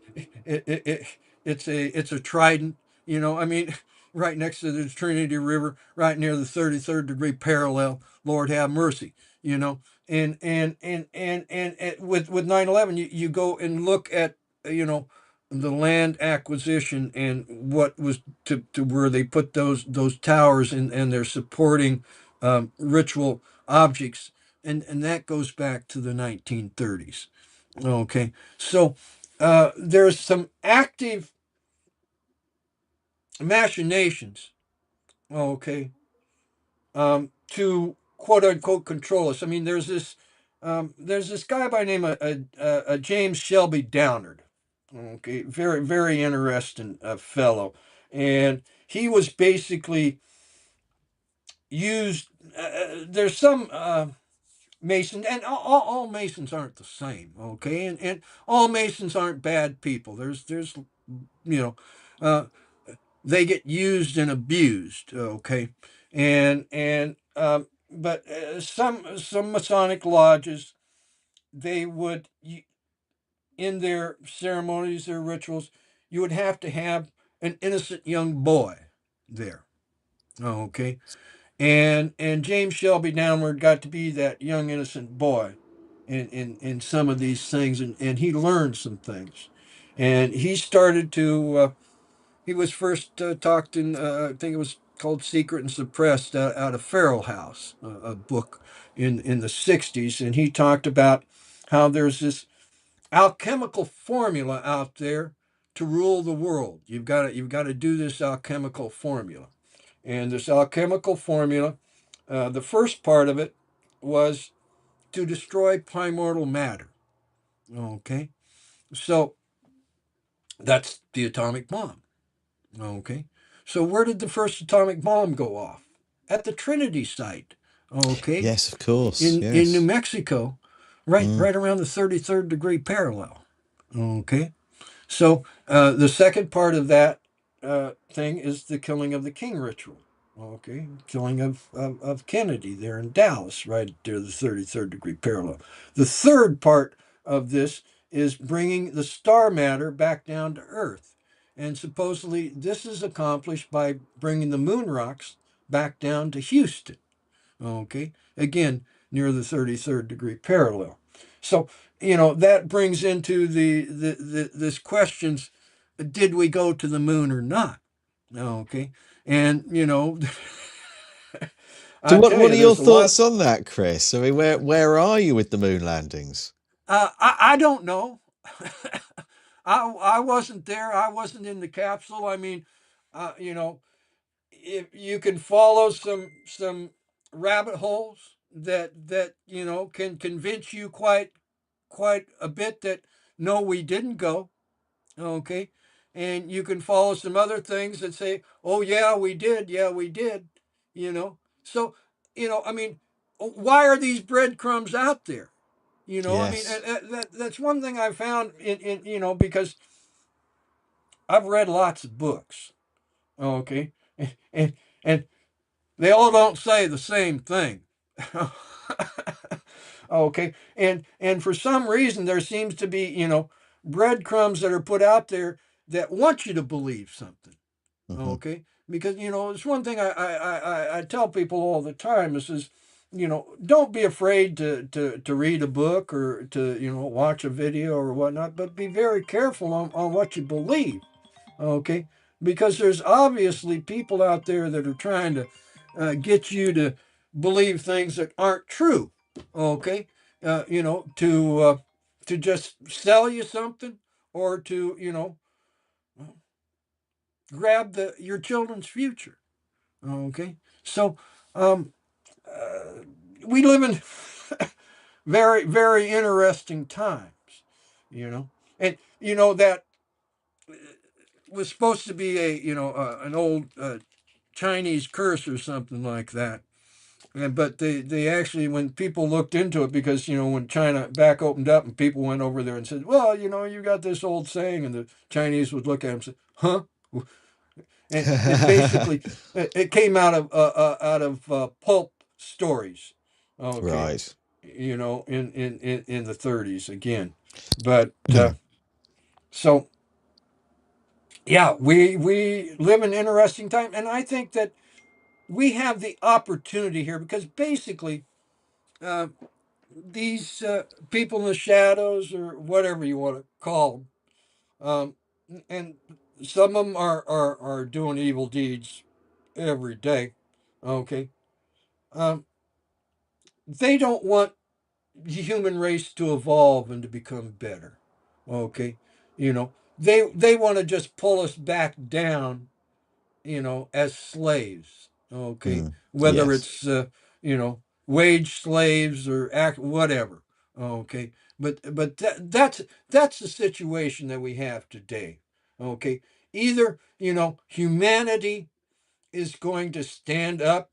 it's a trident. I mean, right next to the Trinity River, right near the 33rd degree parallel. Lord have mercy. You know, and with 9/11, you go and look at you know the land acquisition and what was to where they put those towers and they're supporting ritual objects and that goes back to the 1930s. Okay, so there's some active machinations, okay, to quote unquote control us. I mean, there's this guy by the name of James Shelby Downard. Okay, very very interesting fellow, and he was basically used. There's some Masons, and all Masons aren't the same. Okay, and all Masons aren't bad people. There's you know. Uh, they get used and abused. Okay, and but some Masonic lodges, they would, in their ceremonies, their rituals, you would have to have an innocent young boy there. Okay, and James Shelby Downward got to be that young innocent boy in some of these things, and he learned some things, and he started to he was first talked in, I think it was called Secret and Suppressed, out of Feral House, a book in the 60s. And he talked about how there's this alchemical formula out there to rule the world. You've got to do this alchemical formula. And this alchemical formula, the first part of it was to destroy primordial matter. Okay. So that's the atomic bomb. Okay. So where did the first atomic bomb go off? At the Trinity site. Okay. Yes, of course. In New Yes. Mexico, right Mm. right around the 33rd degree parallel. Okay. So the second part of that thing is the killing of the king ritual. Okay, killing of Kennedy there in Dallas, right there, the 33rd degree parallel. The third part of this is bringing the star matter back down to Earth. And supposedly this is accomplished by bringing the moon rocks back down to Houston. Okay, again, near the 33rd degree parallel. So, that brings into this questions, did we go to the moon or not? Okay, and So, I tell what you, are your there's a lot. thoughts on that, Chris? I mean, where are you with the moon landings? I don't know. I wasn't there. I wasn't in the capsule. I mean, if you can follow some rabbit holes that can convince you quite a bit that no, we didn't go. Okay, and you can follow some other things that say, oh yeah, we did. Yeah, we did. So I mean, why are these breadcrumbs out there? I mean, Yes. that's one thing I found in because I've read lots of books. Okay, and and they all don't say the same thing. Okay, and for some reason there seems to be breadcrumbs that are put out there that want you to believe something. Hmm. Okay, because it's one thing I tell people all the time. This is, don't be afraid to read a book or to watch a video or whatnot, but be very careful on what you believe. Okay, because there's obviously people out there that are trying to get you to believe things that aren't true. Okay, to just sell you something, or to grab your children's future. Okay, so um, uh, we live in very very interesting times. You know, and that was supposed to be an old Chinese curse or something like that. But they actually, when people looked into it, because when China back opened up and people went over there and said, well, you got this old saying, and the Chinese would look at them and say, huh? And it basically it came out of pulp stories. Okay, Right. in the 30s again, but so yeah, we live in an interesting time, and I think that we have the opportunity here because basically uh, these people in the shadows, or whatever you want to call them, and some of them are doing evil deeds every day. Okay, um, they don't want the human race to evolve and to become better. Okay, You know, they want to just pull us back down, as slaves. Okay, Mm. whether Yes. it's wage slaves or act whatever. Okay, but that's the situation that we have today. Okay, either humanity is going to stand up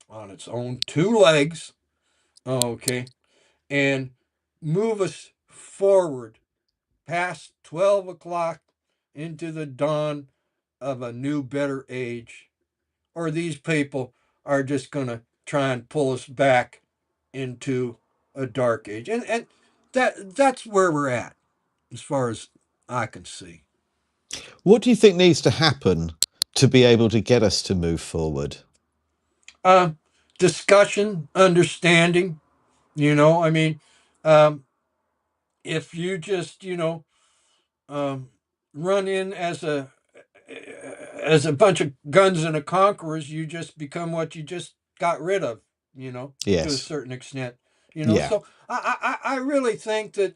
on its own two legs. Okay, and move us forward past 12 o'clock into the dawn of a new, better age, or these people are just going to try and pull us back into a dark age. And that's where we're at, as far as I can see. What do you think needs to happen to be able to get us to move forward? Uh, Discussion, understanding, I mean, um, if you just, um, run in as a bunch of guns and a conquerors, you just become what you just got rid of, to a Yes. certain extent. Yeah. So I really think that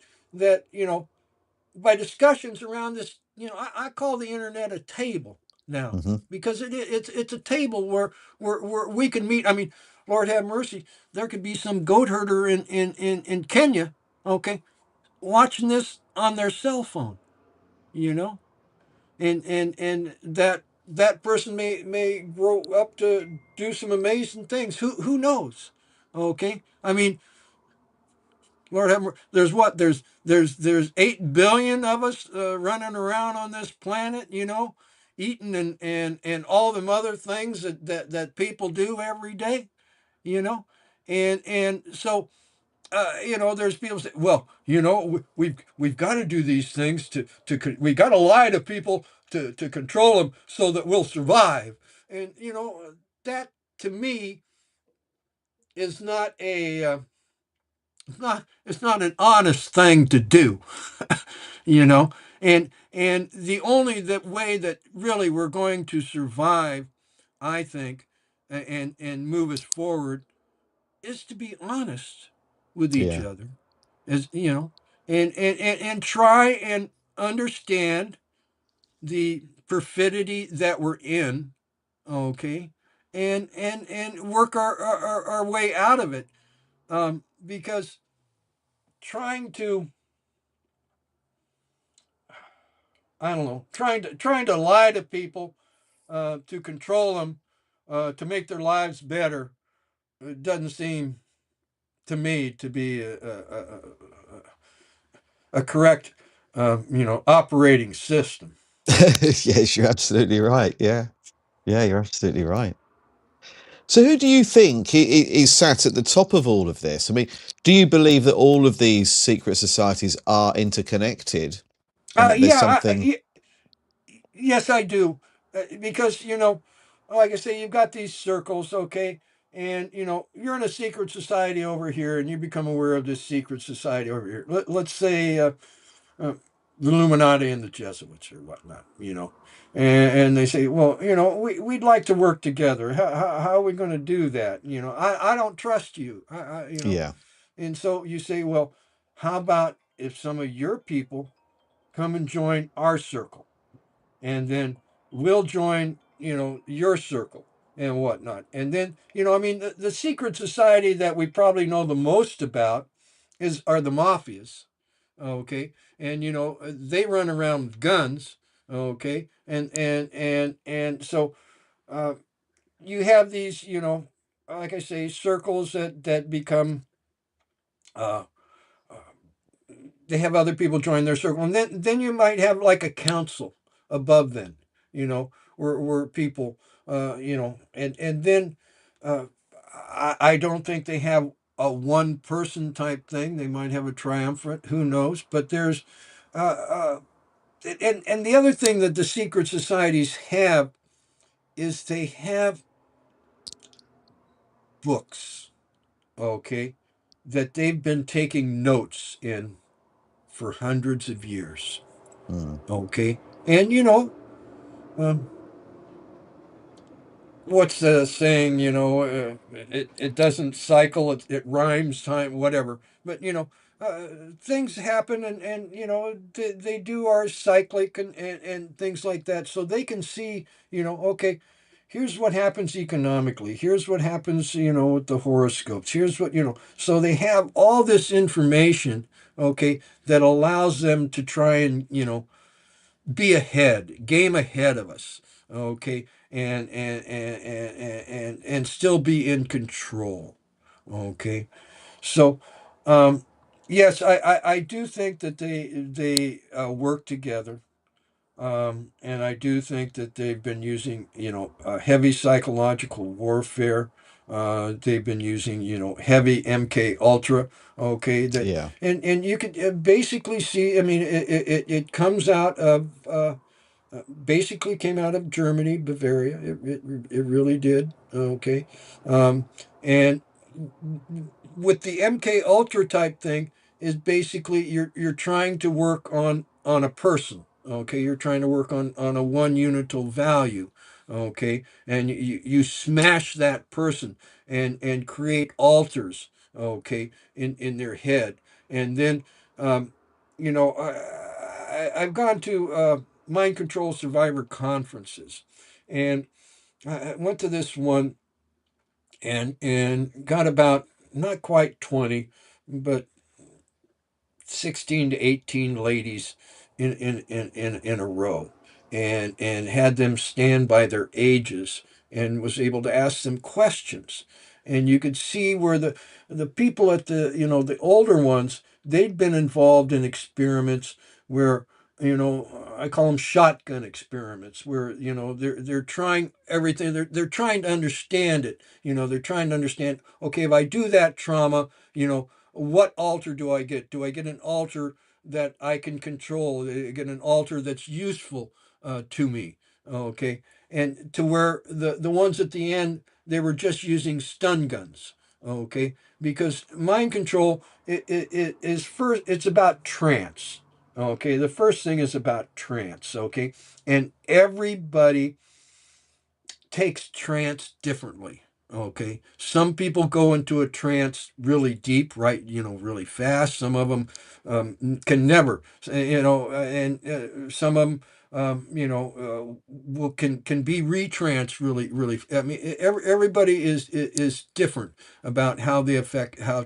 by discussions around this, I call the internet a table now, Hmm. because it's a table where we can meet. I mean, Lord have mercy, there could be some goat herder in Kenya, okay, watching this on their cell phone, you know and that person may grow up to do some amazing things. Who knows? Okay, I mean, Lord have mercy. There's what there's 8 billion of us running around on this planet, eating and all them other things that people do every day, you know and so there's people say, well, we've got to do these things we got to lie to people to control them so that we'll survive. And that, to me, is not it's not an honest thing to do. you know, and the only that way that really we're going to survive, I think, and move us forward, is to be honest with each Yeah. other, as and try and understand the perfidy that we're in. Okay, and work our way out of it. Because trying to, I don't know, trying to lie to people, to control them, to make their lives better, it doesn't seem to me to be a correct, operating system. Yes, you're absolutely right. Yeah. Yeah, you're absolutely right. So, who do you think is sat at the top of all of this? I mean, do you believe that all of these secret societies are interconnected and that there's Yeah, something? yes, I do. Because, like I say, you've got these circles, okay? And, you're in a secret society over here, and you become aware of this secret society over here. Let's say uh, the Illuminati and the Jesuits or whatnot, And they say, well, we'd like to work together. How are we going to do that? I don't trust you. Yeah. And so you say, well, how about if some of your people come and join our circle? And then we'll join, your circle and whatnot. And then, I mean, the secret society that we probably know the most about are the mafias, okay? And they run around with guns, okay? And so uh, you have these, like I say, circles that become uh, they have other people join their circle, and then you might have like a council above them, where people, and then uh, I don't think they have a one person type thing. They might have a triumvirate, who knows? But there's, uh, uh, and the other thing that the secret societies have is they have books, okay, that they've been taking notes in for hundreds of years. Mm. Okay. And um, what's the saying? It doesn't cycle. It rhymes time, whatever. But things happen, and they do our cyclic and things like that, so they can see, okay, here's what happens economically, here's what happens, with the horoscopes, here's what, so they have all this information, okay, that allows them to try and, be ahead, game ahead of us, okay, and still be in control, okay. So, yes, I do think that they work together, and I do think that they've been using, heavy psychological warfare. They've been using, heavy MK Ultra. Okay, that Yeah. and you could basically see. I mean, it comes out of basically came out of Germany, Bavaria. It really did. Okay, and with the MK Ultra type thing is basically you're trying to work on a person. Okay, you're trying to work on a one unital value. Okay, and you smash that person and create alters. Okay, in their head, and then you know I've gone to mind control survivor conferences, and I went to this one and got about not quite 20, but 16 to 18 ladies in a row, and had them stand by their ages, and was able to ask them questions. And you could see where the people at the older ones, they'd been involved in experiments where, I call them shotgun experiments, where, they're trying everything, they're trying to understand it, they're trying to understand, okay, if I do that trauma, what altar do I get? Do I get an altar that I can control? Do I get an altar that's useful to me? Okay, and to where the ones at the end, they were just using stun guns. Okay, because mind control, it is first. It's about trance. Okay, the first thing is about trance. Okay, and everybody takes trance differently. Okay, some people go into a trance really deep, right? Really fast. Some of them can never, and some of them, will can be retrance really, really. I mean, everybody is different about how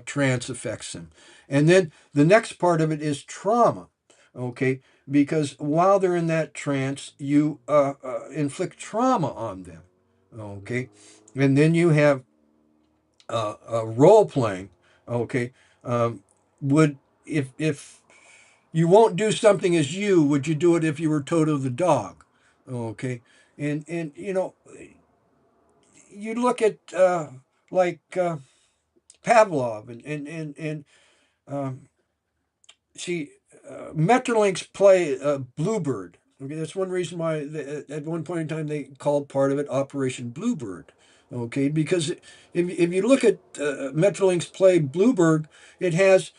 trance affects them, and then the next part of it is trauma. Okay, because while they're in that trance, you inflict trauma on them. Okay, and then you have role playing. Okay, would if you won't do something as you, would you do it if you were Toto the dog? Okay, and you look at like Pavlov and um, see, Metrolinx play Bluebird. Okay, that's one reason why at one point in time they called part of it Operation Bluebird. Okay, because if you look at Metrolinx play Bluebird, it has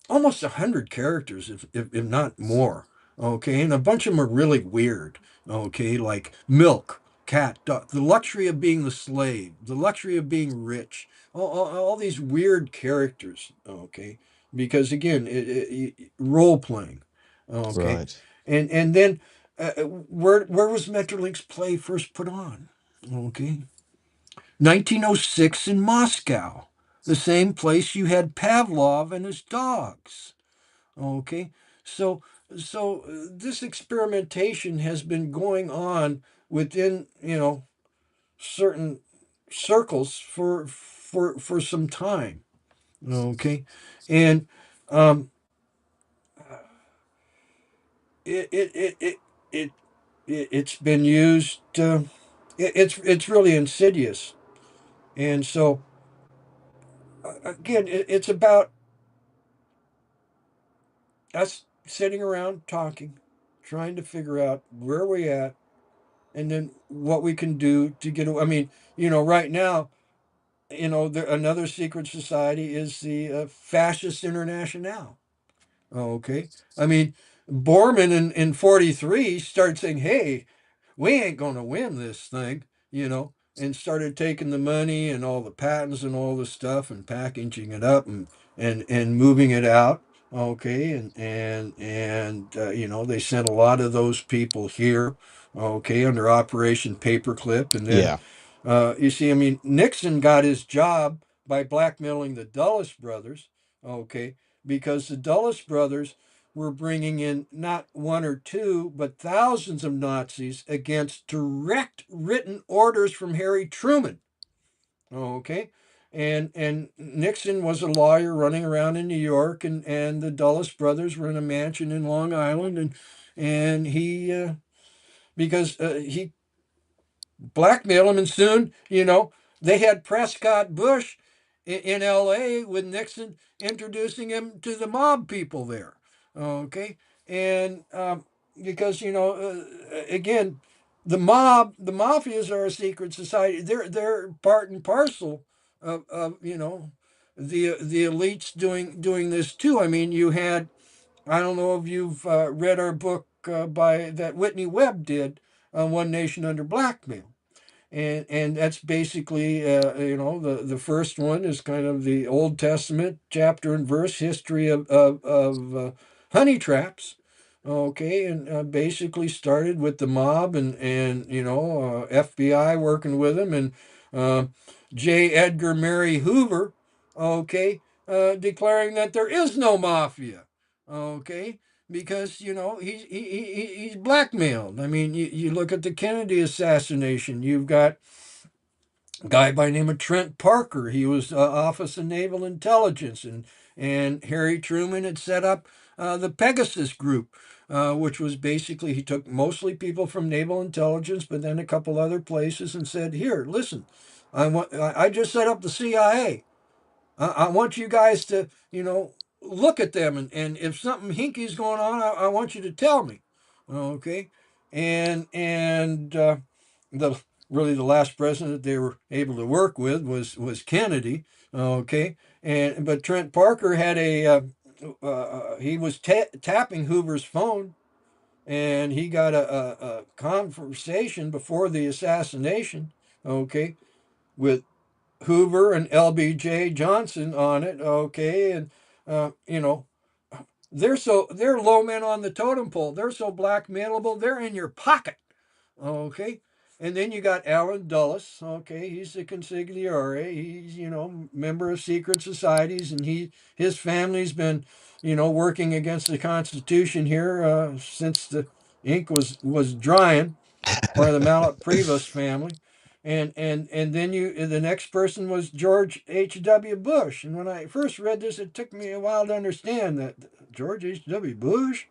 almost 100 characters, if not more. Okay, and a bunch of them are really weird. Okay, like milk, cat, dog, the luxury of being the slave, the luxury of being rich, all these weird characters. Okay, because again, role playing. Okay, Right. and then where was Metrolinx play first put on? Okay, 1906 in Moscow, the same place you had Pavlov and his dogs. Okay, so this experimentation has been going on within certain circles for some time. Okay, and um, it it it it. it it's been used. It's really insidious, and so again, it's about us sitting around talking, trying to figure out where we're at, and then what we can do to get away. I mean, right now, another secret society is the Fascist International. Okay. I mean, Bormann in 43 started saying, hey, we ain't going to win this thing, and started taking the money and all the patents and all the stuff and packaging it up, and moving it out. Okay, they sent a lot of those people here. Okay, under Operation Paperclip, and then Yeah. you see, I mean, Nixon got his job by blackmailing the Dulles brothers. Okay, because the Dulles brothers were bringing in not one or two, but thousands of Nazis against direct written orders from Harry Truman. Okay. And Nixon was a lawyer running around in New York, and the Dulles brothers were in a mansion in Long Island, and he because he blackmailed him, and soon they had Prescott Bush in L.A. with Nixon introducing him to the mob people there. Okay, and because again, the mafias are a secret society. They're part and parcel of the elites doing this too. I mean, you had, I don't know if you've read our book by that Whitney Webb did, One Nation Under Blackmail, and that's basically the first one is kind of the Old Testament chapter and verse history of honey traps. Okay, and basically started with the mob and FBI working with them, and uh, J. Edgar Mary Hoover, okay, declaring that there is no mafia. Okay, because he's blackmailed. I mean, you look at the Kennedy assassination. You've got a guy by the name of Trent Parker. He was Office of Naval Intelligence, and Harry Truman had set up the Pegasus Group, which was basically he took mostly people from naval intelligence, but then a couple other places, and said, "Here, listen, I just set up the CIA. I want you guys to, look at them, and if something hinky's going on, I want you to tell me." Okay, and the really the last president they were able to work with was Kennedy. Okay, and but Trent Parker had he was tapping Hoover's phone, and he got a conversation before the assassination. Okay, with Hoover and LBJ Johnson on it. Okay, and you know they're low men on the totem pole. They're so blackmailable. They're in your pocket. Okay. And then you got Alan Dulles. Okay, he's the consigliere. He's member of secret societies, and his family's been working against the Constitution here since the ink was drying, part of the Mallet Prevost family. And then the next person was George H.W. Bush. And when I first read this, it took me a while to understand that George H.W. Bush.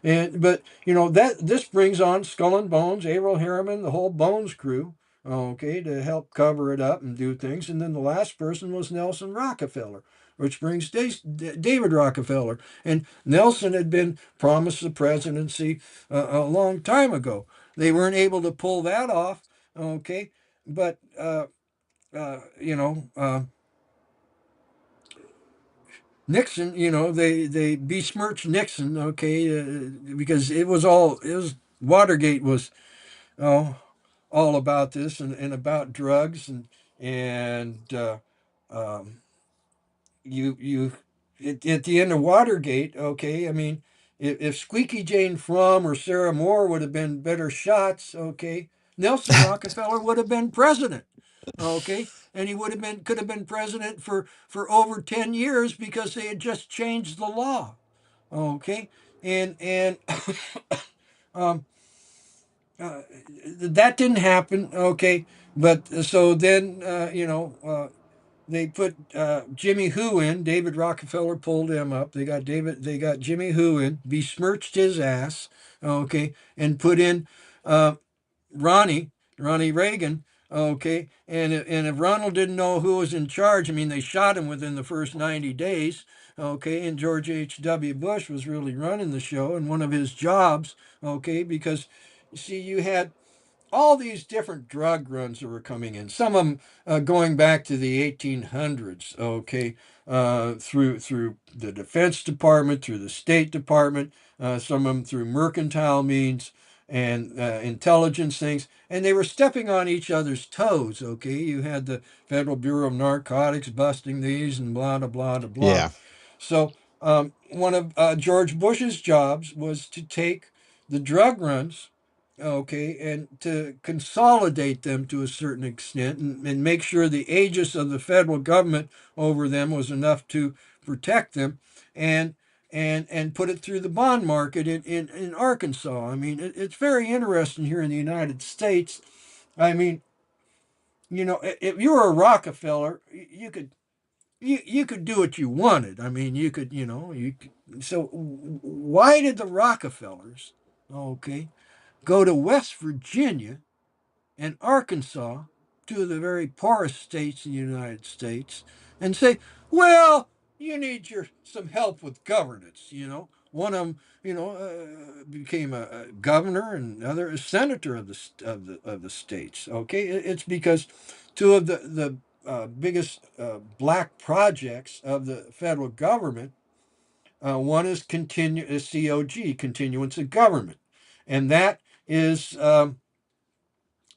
And but that this brings on Skull and Bones, Averill Harriman, the whole Bones crew, okay, to help cover it up and do things. And then the last person was Nelson Rockefeller, which brings David Rockefeller. And Nelson had been promised the presidency a long time ago. They weren't able to pull that off, okay, but uh, you know. Uh, Nixon, they besmirched Nixon, okay, because it was Watergate was oh, all about this and about drugs and um, you at the end of Watergate, okay, I mean, if Squeaky Jane Fromm or Sarah Moore would have been better shots, okay, Nelson Rockefeller would have been president, okay, and he would have been could have been president for over 10 years because they had just changed the law, okay, and um, that didn't happen, okay, but so then they put Jimmy Who in. David Rockefeller pulled him up. They got Jimmy Who in, besmirched his ass, okay, and put in uh, Ronnie Ronnie Reagan. Okay, and if Ronald didn't know who was in charge, I mean, they shot him within the first 90 days. Okay, and George H.W. Bush was really running the show, and one of his jobs. Okay, because you see, you had all these different drug runs that were coming in. Some of them going back to the 1800s. Okay, through the Defense Department, through the State Department. Some of them through mercantile means, and intelligence things, and they were stepping on each other's toes. Okay, you had the Federal Bureau of Narcotics busting these, and blah blah blah blah blah. Yeah. So one of George Bush's jobs was to take the drug runs, okay, and to consolidate them to a certain extent, and make sure the aegis of the federal government over them was enough to protect them, and and put it through the bond market in Arkansas. I mean, it's very interesting here in the United States. I mean, if you were a Rockefeller, you could do what you wanted. I mean, you could, you could, so why did the Rockefellers, okay, go to West Virginia and Arkansas, two of the very poorest states in the United States, and say, well, you need some help with governance. One of them, became a governor, and the other a senator of the states. Okay, it's because two of the biggest black projects of the federal government. One is COG, continuance of government, and that is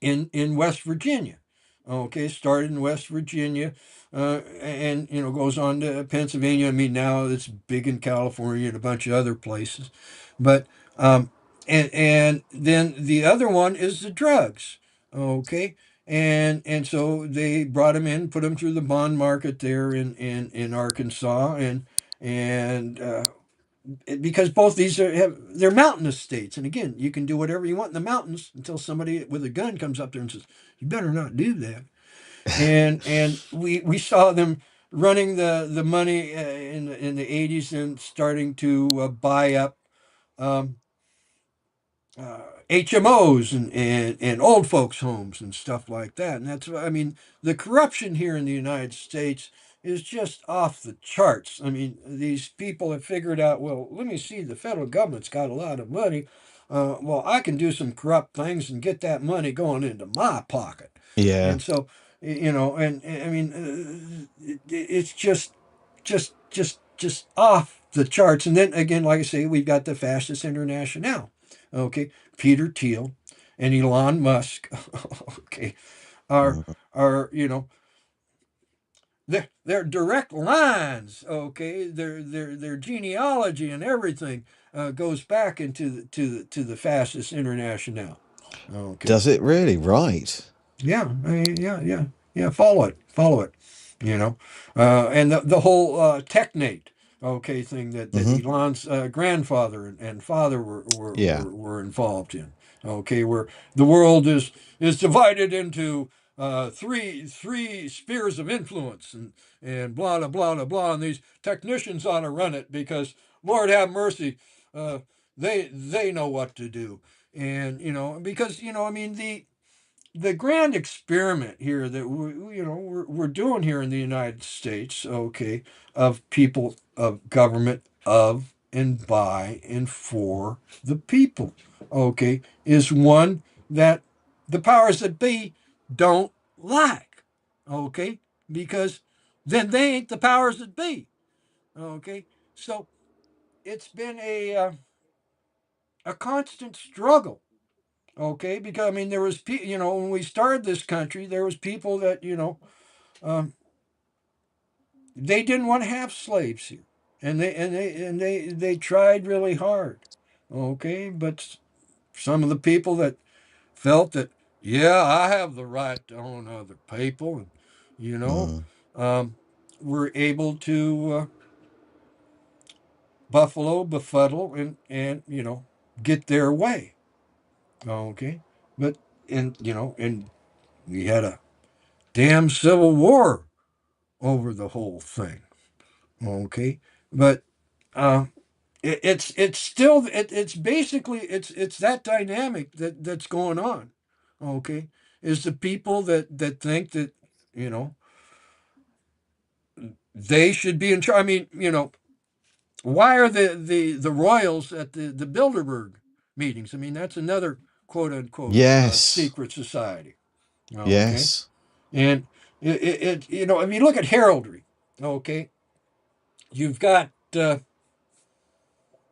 in West Virginia. Okay, started in West Virginia, and goes on to Pennsylvania. I mean, now it's big in California and a bunch of other places, but and then the other one is the drugs. Okay, and so they brought him in, put him through the bond market there in Arkansas, and because both these they're mountainous states, and again, you can do whatever you want in the mountains until somebody with a gun comes up there and says, "You better not do that." And we saw them running the money in the 80s and starting to buy up um, HMOs and old folks' homes and stuff like that. And that's, I mean, the corruption here in the United States is just off the charts. I mean, these people have figured out, well, let me see, the federal government's got a lot of money. Well, I can do some corrupt things and get that money going into my pocket. Yeah. And so, and I mean, it's just off the charts. And then again, like I say, we've got the fascist international. Okay, Peter Thiel and Elon Musk. Okay, are Mhm. are they're direct lines. Okay, their genealogy and everything goes back into the fascist international. Okay. Does it really? Right. Yeah, I mean, yeah. Follow it. You know, and the whole technate, okay, thing that Hmm. Elon's grandfather and father Yeah. were involved in. Okay, where the world is divided into three spheres of influence, and blah blah blah blah blah, and these technicians ought to run it because Lord have mercy, uh, they know what to do, and because I mean the grand experiment here that we're doing here in the United States, okay, of people, of government, of and by and for the people, okay, is one that the powers that be don't like, okay, because then they ain't the powers that be, okay. So it's been a constant struggle. Okay, because I mean, there was when we started this country, there was people that um, they didn't want to have slaves here, and they tried really hard. Okay, but some of the people that felt that, yeah, I have the right to own other people, and you know, Mm. um, were able to buffalo, befuddle, and get their way. Okay, but and we had a damn civil war over the whole thing. Okay, but uh, it's still it's basically it's that dynamic that's going on. Okay, is the people that think that you know they should be in charge. I mean, why are the royals at the Bilderberg meetings? I mean, that's another quote unquote Yes. secret society. Okay, Yes. and if you look at heraldry, okay, you've got uh,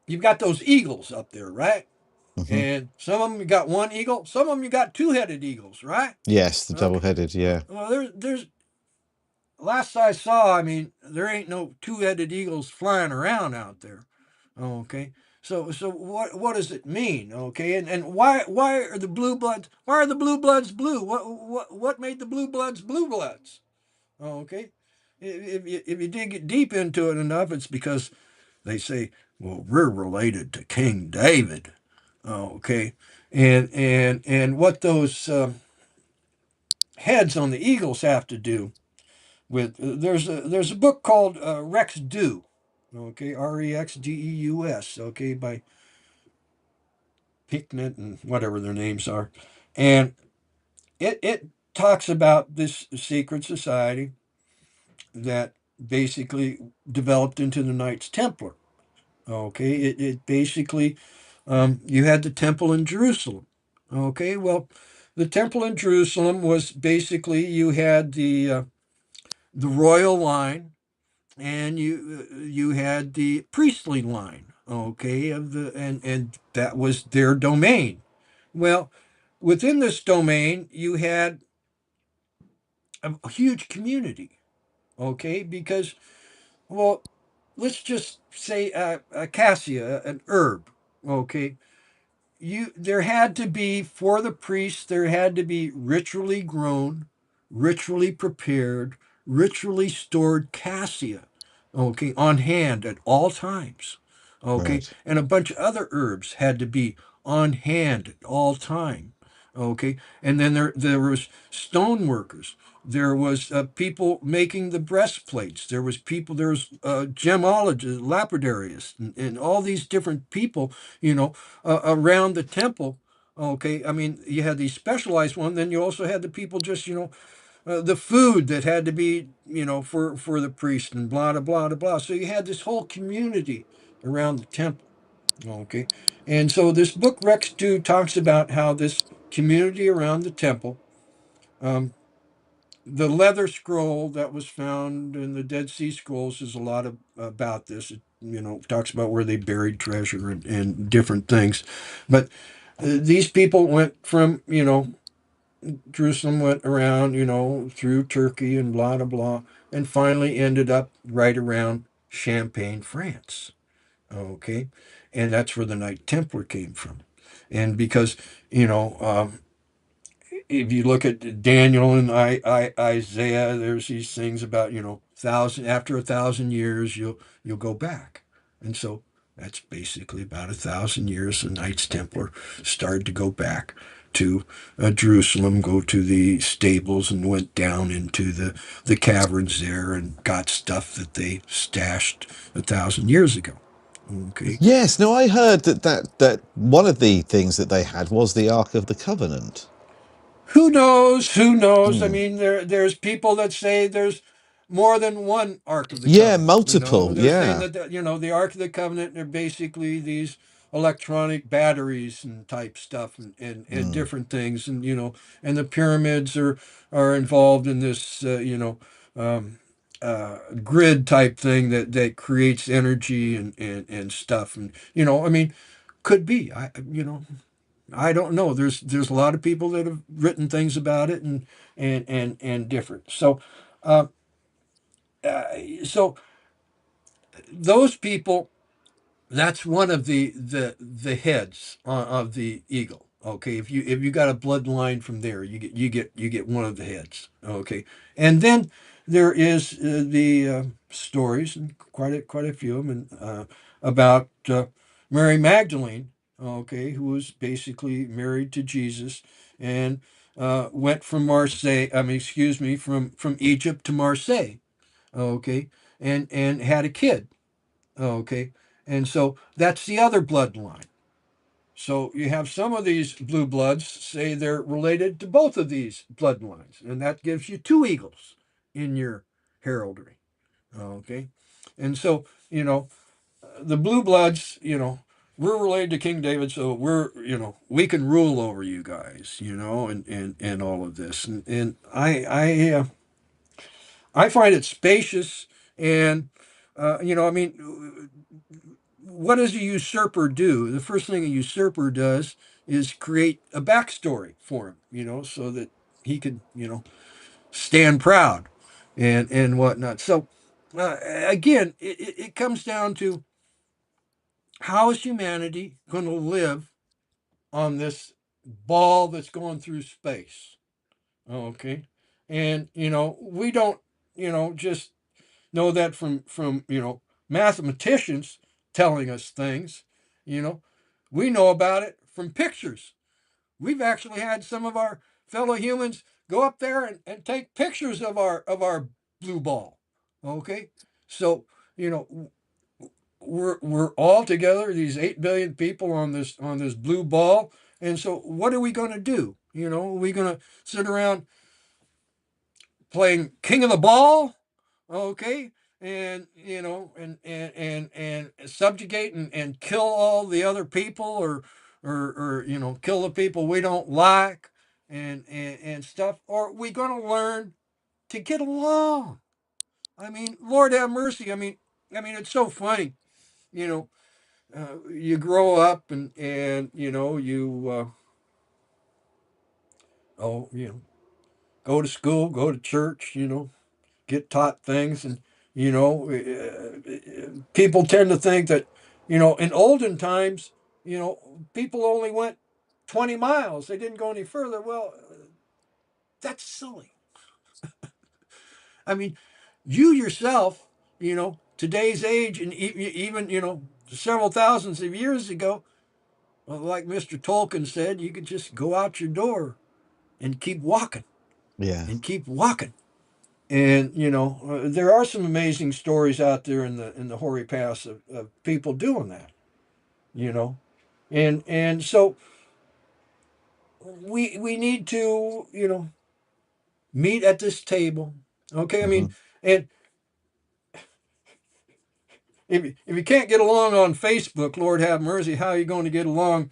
you've got those eagles up there, right? Hmm. And some of them you got one eagle, some of them you got two-headed eagles, right? Yes, the Okay. double-headed. Yeah. Well, there's last I saw, I mean, there ain't no two-headed eagles flying around out there. Okay. So what does it mean? Okay, and why are the blue bloods blue? What made the blue bloods blue bloods? Okay, if you dig it deep into it enough, it's because they say, well, we're related to King David. Okay, and what those heads on the eagles have to do with there's a book called Rex Deus. Okay, Rexdeus. Okay, by Picknett and whatever their names are, and it talks about this secret society that basically developed into the Knights Templar. Okay, it basically you had the temple in Jerusalem. Okay, well, the temple in Jerusalem was basically you had the royal line and you had the priestly line. Okay, of the and that was their domain. Well, within this domain, you had a huge community. Okay, because well, let's just say a cassia, an herb. Okay, you there had to be for the priests. There had to be ritually grown, ritually prepared, ritually stored cassia. Okay, on hand at all times. Okay, Right. and a bunch of other herbs had to be on hand at all time. Okay, and then there was stone workers. There was people making the breastplates. There was people. There was gemologists, lapidarians, and all these different people. You know, around the temple. Okay, I mean, you had these specialized ones. Then you also had the people just the food that had to be for the priest and blah blah blah blah. So you had this whole community around the temple. Okay, and so this book Rex 2 talks about how this community around the temple, um, the leather scroll that was found in the Dead Sea Scrolls is a lot about this. It talks about where they buried treasure and different things, but these people went from Jerusalem, went around through Turkey and blah blah blah, and finally ended up right around Champagne, France. Okay, and that's where the Knight Templar came from, and because you know if you look at Daniel and Isaiah, there's these things about thousand after 1,000 years you'll go back, and so that's basically about 1,000 years. The Knights Templar started to go back to Jerusalem, go to the stables, and went down into the caverns there and got stuff that they stashed 1,000 years ago. Okay, Yes. No, I heard that one of the things that they had was the Ark of the Covenant. who knows? Who knows? I Hmm. mean, there's people that say there's more than one Ark of the Yeah, Covenant. You know, multiple. they're saying Yeah. that the Ark of the Covenant are basically these electronic batteries and type stuff and Hmm. different things, and and the pyramids are involved in this um, grid type thing that creates energy and stuff, and I mean, could be. I don't know. There's a lot of people that have written things about it and different. Uh, so those people, that's one of the heads of the eagle. Okay, if you got a bloodline from there, you get one of the heads. Okay, and then there is the stories, and quite a few of them, about Mary Magdalene. Okay, who was basically married to Jesus and went from Marseille. I mean, excuse me, from Egypt to Marseille. Okay, and had a kid. Okay. And so that's the other bloodline. So you have some of these blue bloods say they're related to both of these bloodlines, and that gives you two eagles in your heraldry. Okay. And so, the blue bloods, we're related to King David, so we can rule over you guys, and all of this. And I find it spacious and, I mean, what does a usurper do? The first thing a usurper does is create a backstory for him, so that he could, stand proud and whatnot. So, again, it comes down to how is humanity going to live on this ball that's going through space? Okay. And, we don't, just know that from mathematicians telling us things. You know, we know about it from pictures. We've actually had some of our fellow humans go up there and take pictures of our blue ball. Okay, so you know we're all together, these 8 billion people on this blue ball, and so what are we going to do? Are we going to sit around playing king of the ball? Okay, and and subjugate and kill all the other people, or kill the people we don't like, and stuff, or are we going to learn to get along? I mean, Lord have mercy. I mean it's so funny. you know you grow up, and you oh go to school, go to church, get taught things. And people tend to think that in olden times, people only went 20 miles, they didn't go any further. Well, that's silly. I mean, you yourself, today's age, and even several thousands of years ago, well, like Mr. Tolkien said, you could just go out your door and keep walking Yeah. and keep walking. And there are some amazing stories out there in the hoary past of people doing that. You know, and so we need to meet at this table. Okay, I mean, Hmm. and if you can't get along on Facebook, Lord have mercy, how are you going to get along?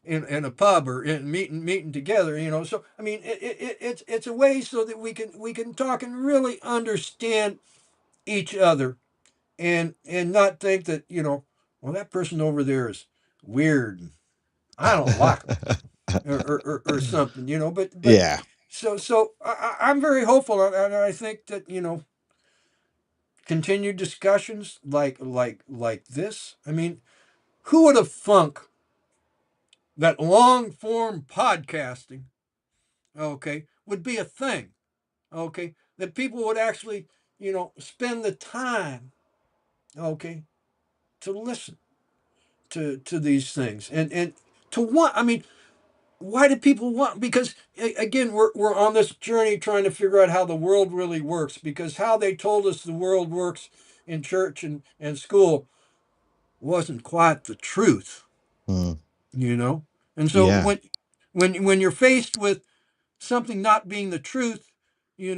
In a pub, or in meeting together. So I mean, it's a way so that we can talk and really understand each other, and not think that well, that person over there is weird, I don't like them, or something. But Yeah. so I'm very hopeful, and I think that continued discussions like this. I mean, who would have thunk that long form podcasting, okay, would be a thing, okay, that people would actually spend the time, okay, to listen to these things, and to want. I mean, why do people want? Because again, we're on this journey trying to figure out how the world really works, because how they told us the world works in church and school wasn't quite the truth. Mm. you know and so Yeah. when you're faced with something not being the truth, you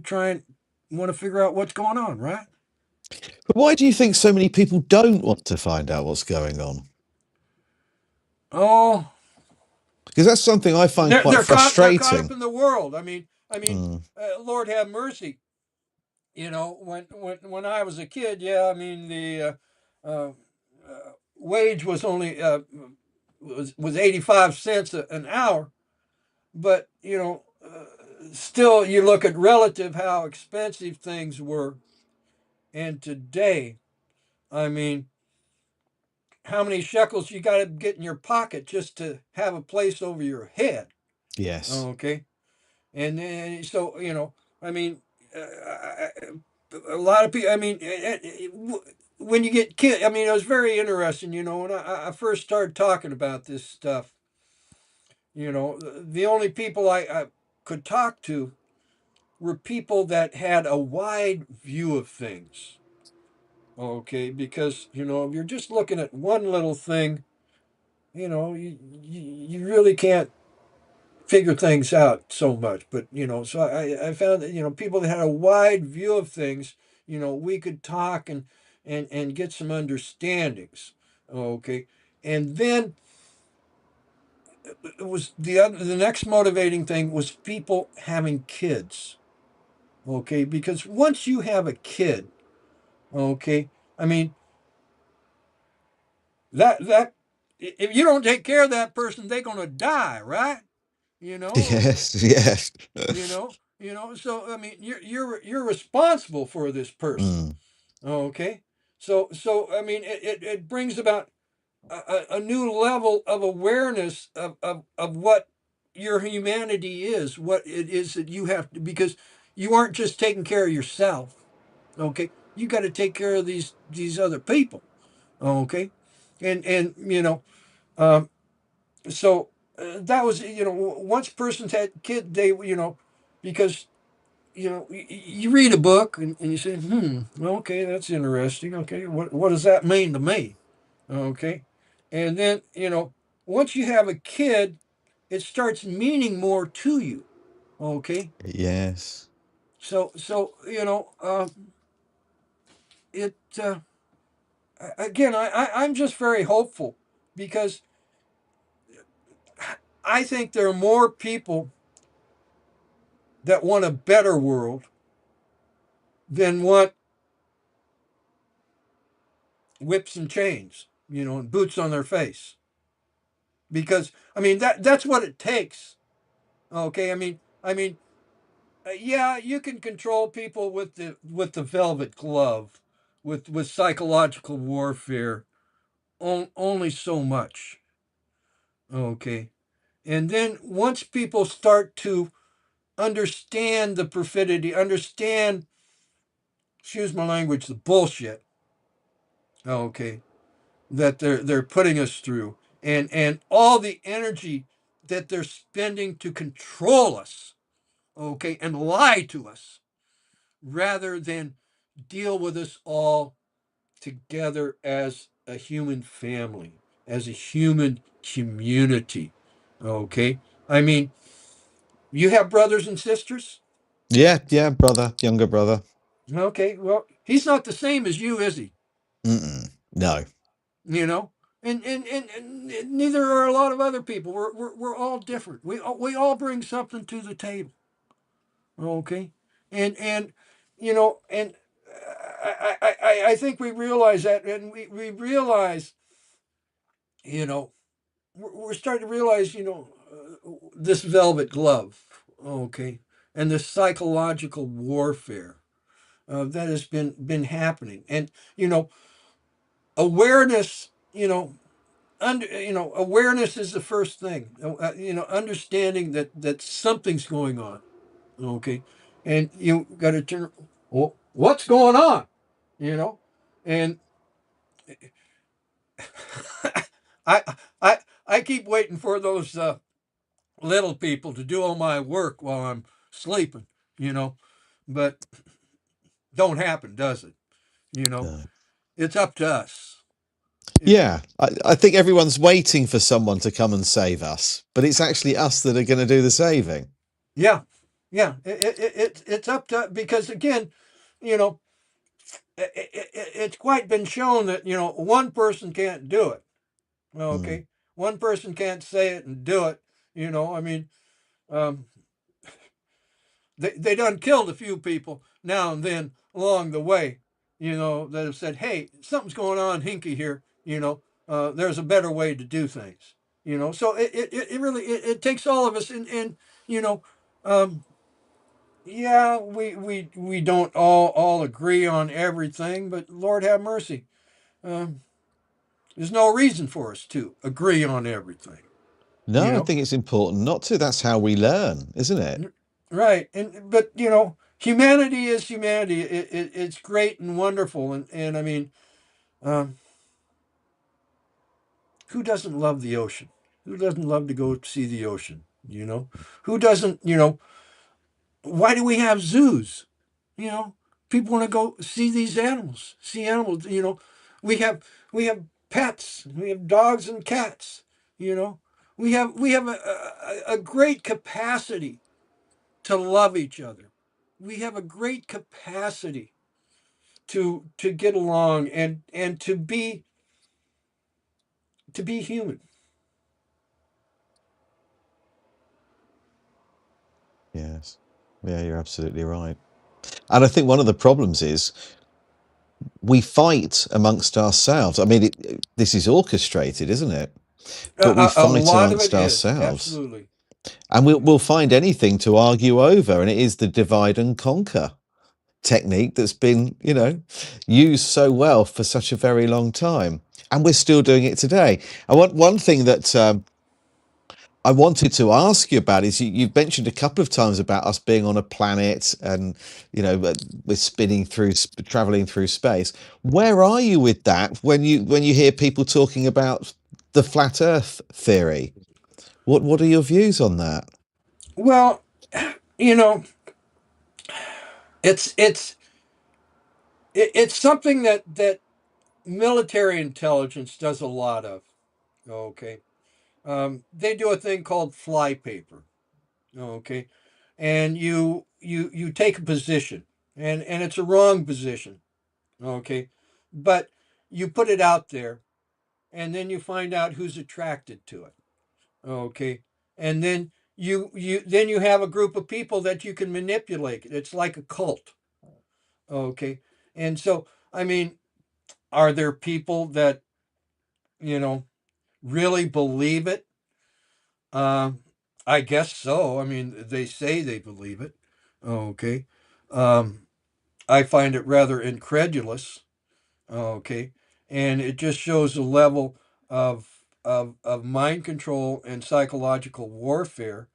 try and want to figure out what's going on, right? But why do you think so many people don't want to find out what's going on? Oh, Because that's something I find quite they're caught up frustrating. in the world. I mean, Mm. Lord have mercy. When I was a kid, yeah, I mean uh, wage was only was 85 cents an hour, but still, you look at relative how expensive things were, and today, I mean, how many shekels you got to get in your pocket just to have a place over your head? Yes. Okay, and then so I mean, a lot of people. I mean, when you get kids, I mean, it was very interesting. When I first started talking about this stuff, the only people I could talk to were people that had a wide view of things. Okay, because if you're just looking at one little thing, you really can't figure things out so much. But so I found that people that had a wide view of things, we could talk and get some understandings. Okay, and then it was the next motivating thing was people having kids. Okay, because once you have a kid, Okay, I mean that if you don't take care of that person, they're gonna die, right? You know, Yes, yes. So I mean, you're responsible for this person. Mm, Okay, so I mean, it brings about a new level of awareness of what your humanity is, what it is that you have to, because you aren't just taking care of yourself. Okay, you got to take care of these other people. Okay, and um, so that was once persons had kid, they because you read a book and you say, okay, that's interesting. Okay, what does that mean to me? Okay, and then once you have a kid, it starts meaning more to you. Okay, yes. so it again, I'm just very hopeful because I think there are more people that want a better world than want whips and chains, and boots on their face. Because I mean that's what it takes. Okay, yeah, you can control people with the velvet glove, with psychological warfare, only so much. Okay, and then once people start to understand the perfidy, understand, excuse my language, the bullshit. Okay, that they're putting us through, and all the energy that they're spending to control us. Okay, and lie to us rather than deal with us all together as a human family, as a human community. Okay, I mean, you have brothers and sisters. Yeah, yeah, brother, younger brother. Okay, well, he's not the same as you, is he? Mm-mm. No. You know, and neither are a lot of other people. We're all different. We all bring something to the table. Okay, and and I think we realize that, and we realize, you know, we're starting to realize, this velvet glove. Okay, and this psychological warfare that has been happening, and awareness. Awareness is the first thing. Understanding that something's going on. Okay, and you got to turn. Well, what's going on? You know, and I I keep waiting for those little people to do all my work while I'm sleeping. You know, but don't happen, does it? You know, No. it's up to us. It, Yeah, I think everyone's waiting for someone to come and save us, but it's actually us that are going to do the saving. yeah, yeah. It's up to, because again, you know, it's quite been shown that one person can't do it. Mm. Okay, one person can't say it and do it. I mean, um, they done killed a few people now and then along the way. That have said, "Hey, something's going on, hinky here." There's a better way to do things. So it really it takes all of us, and you know, um, yeah, we don't all agree on everything, but Lord have mercy. Um, there's no reason for us to agree on everything. You No, I know, think it's important not to. That's how we learn, isn't it? right? And but humanity is humanity. It's great and wonderful, and I mean, um, who doesn't love the ocean? Who doesn't love to go see the ocean? Who doesn't? Why do we have zoos? You know, People want to go see these animals, see animals. We have we have pets. We have dogs and cats. You know, we have a great capacity to love each other. We have a great capacity to get along and to be human. Yes. Yeah, you're absolutely right. And I think one of the problems is we fight amongst ourselves. I mean, this is orchestrated, isn't it? But we A fight lot of it amongst is, ourselves. absolutely. And we'll find anything to argue over. And it is the divide and conquer technique that's been, used so well for such a very long time. And we're still doing it today. I want one thing that I wanted to ask you about is you've mentioned a couple of times about us being on a planet and, we're spinning through, traveling through space. Where are you with that when you hear people talking about the flat Earth theory? What are your views on that? Well, you know, it's it's it's something that military intelligence does a lot of. Okay, they do a thing called flypaper. Okay, and you take a position, and it's a wrong position. Okay, but you put it out there, and then you find out who's attracted to it. Okay, and then you have a group of people that you can manipulate. It's like a cult. Okay, and so I mean, are there people that you know really believe it? Um, I guess so. I mean, they say they believe it. Okay. Um, I find it rather incredulous. Okay. And it just shows a level of mind control and psychological warfare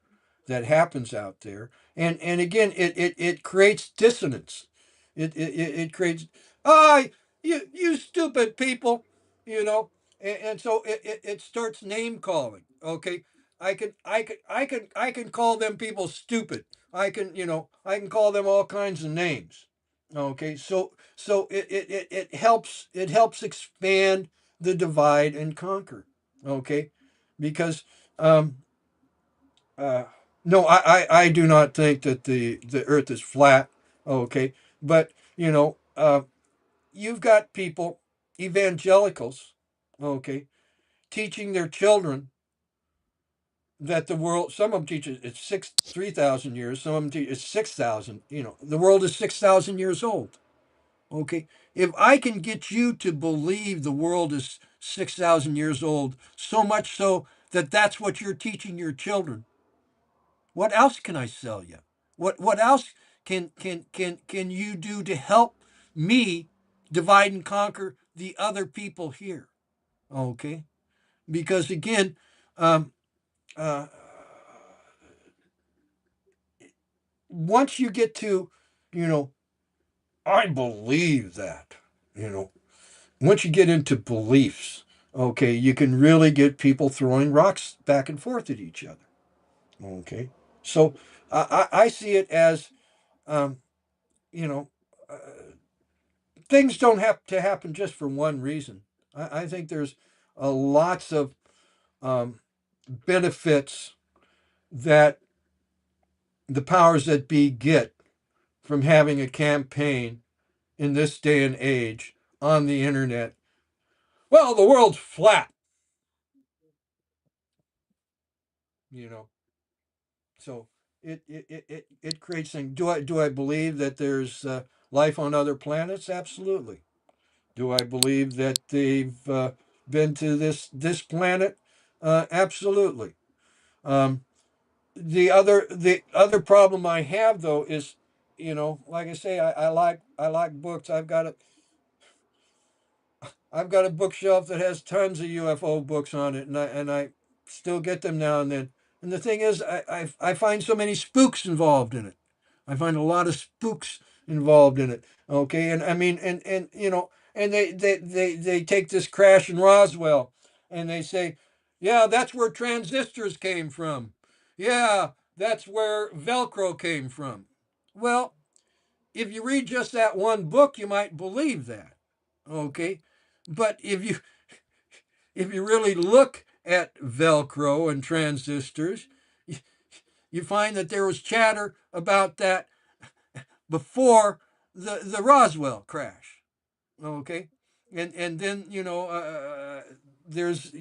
that happens out there. And again, it creates dissonance. It creates, ah, you stupid people, you know. And so it starts name calling. Okay. I can call them people stupid. I can call them all kinds of names. Okay. So it helps expand the divide and conquer. Okay. Because um uh, no, I do not think that the Earth is flat. Okay, but you've got people, evangelicals, okay, teaching their children that the world. Some of them teach it's 3,000 years. Some of them teach it's 6,000. The world is 6,000 years old. Okay, if I can get you to believe the world is 6,000 years old, so much so that that's what you're teaching your children. What else can I sell you? What else can you do to help me divide and conquer the other people here? Okay, because again, um, uh, once you get to, you know, I believe that, you know, once you get into beliefs, okay, you can really get people throwing rocks back and forth at each other. Okay, so I see it as, um, you know. Uh, Things don't have to happen just for one reason. I think there's lots of um, benefits that the powers that be get from having a campaign in this day and age on the internet. Well, the world's flat, you know. So it creates things. Do I believe that there's life on other planets? Absolutely. Do I believe that they've been to this planet? Absolutely. Um, the other problem I have though is, like I say, I like books. I've got a bookshelf that has tons of UFO books on it, and I still get them now and then. And the thing is, I find so many spooks involved in it. I find a lot of spooks involved in it. Okay, and I mean, and they take this crash in Roswell, and they say, yeah, that's where transistors came from. Yeah, that's where Velcro came from. Well, if you read just that one book, you might believe that. Okay, but if you really look at Velcro and transistors, you find that there was chatter about that before the Roswell crash. Okay, and then there's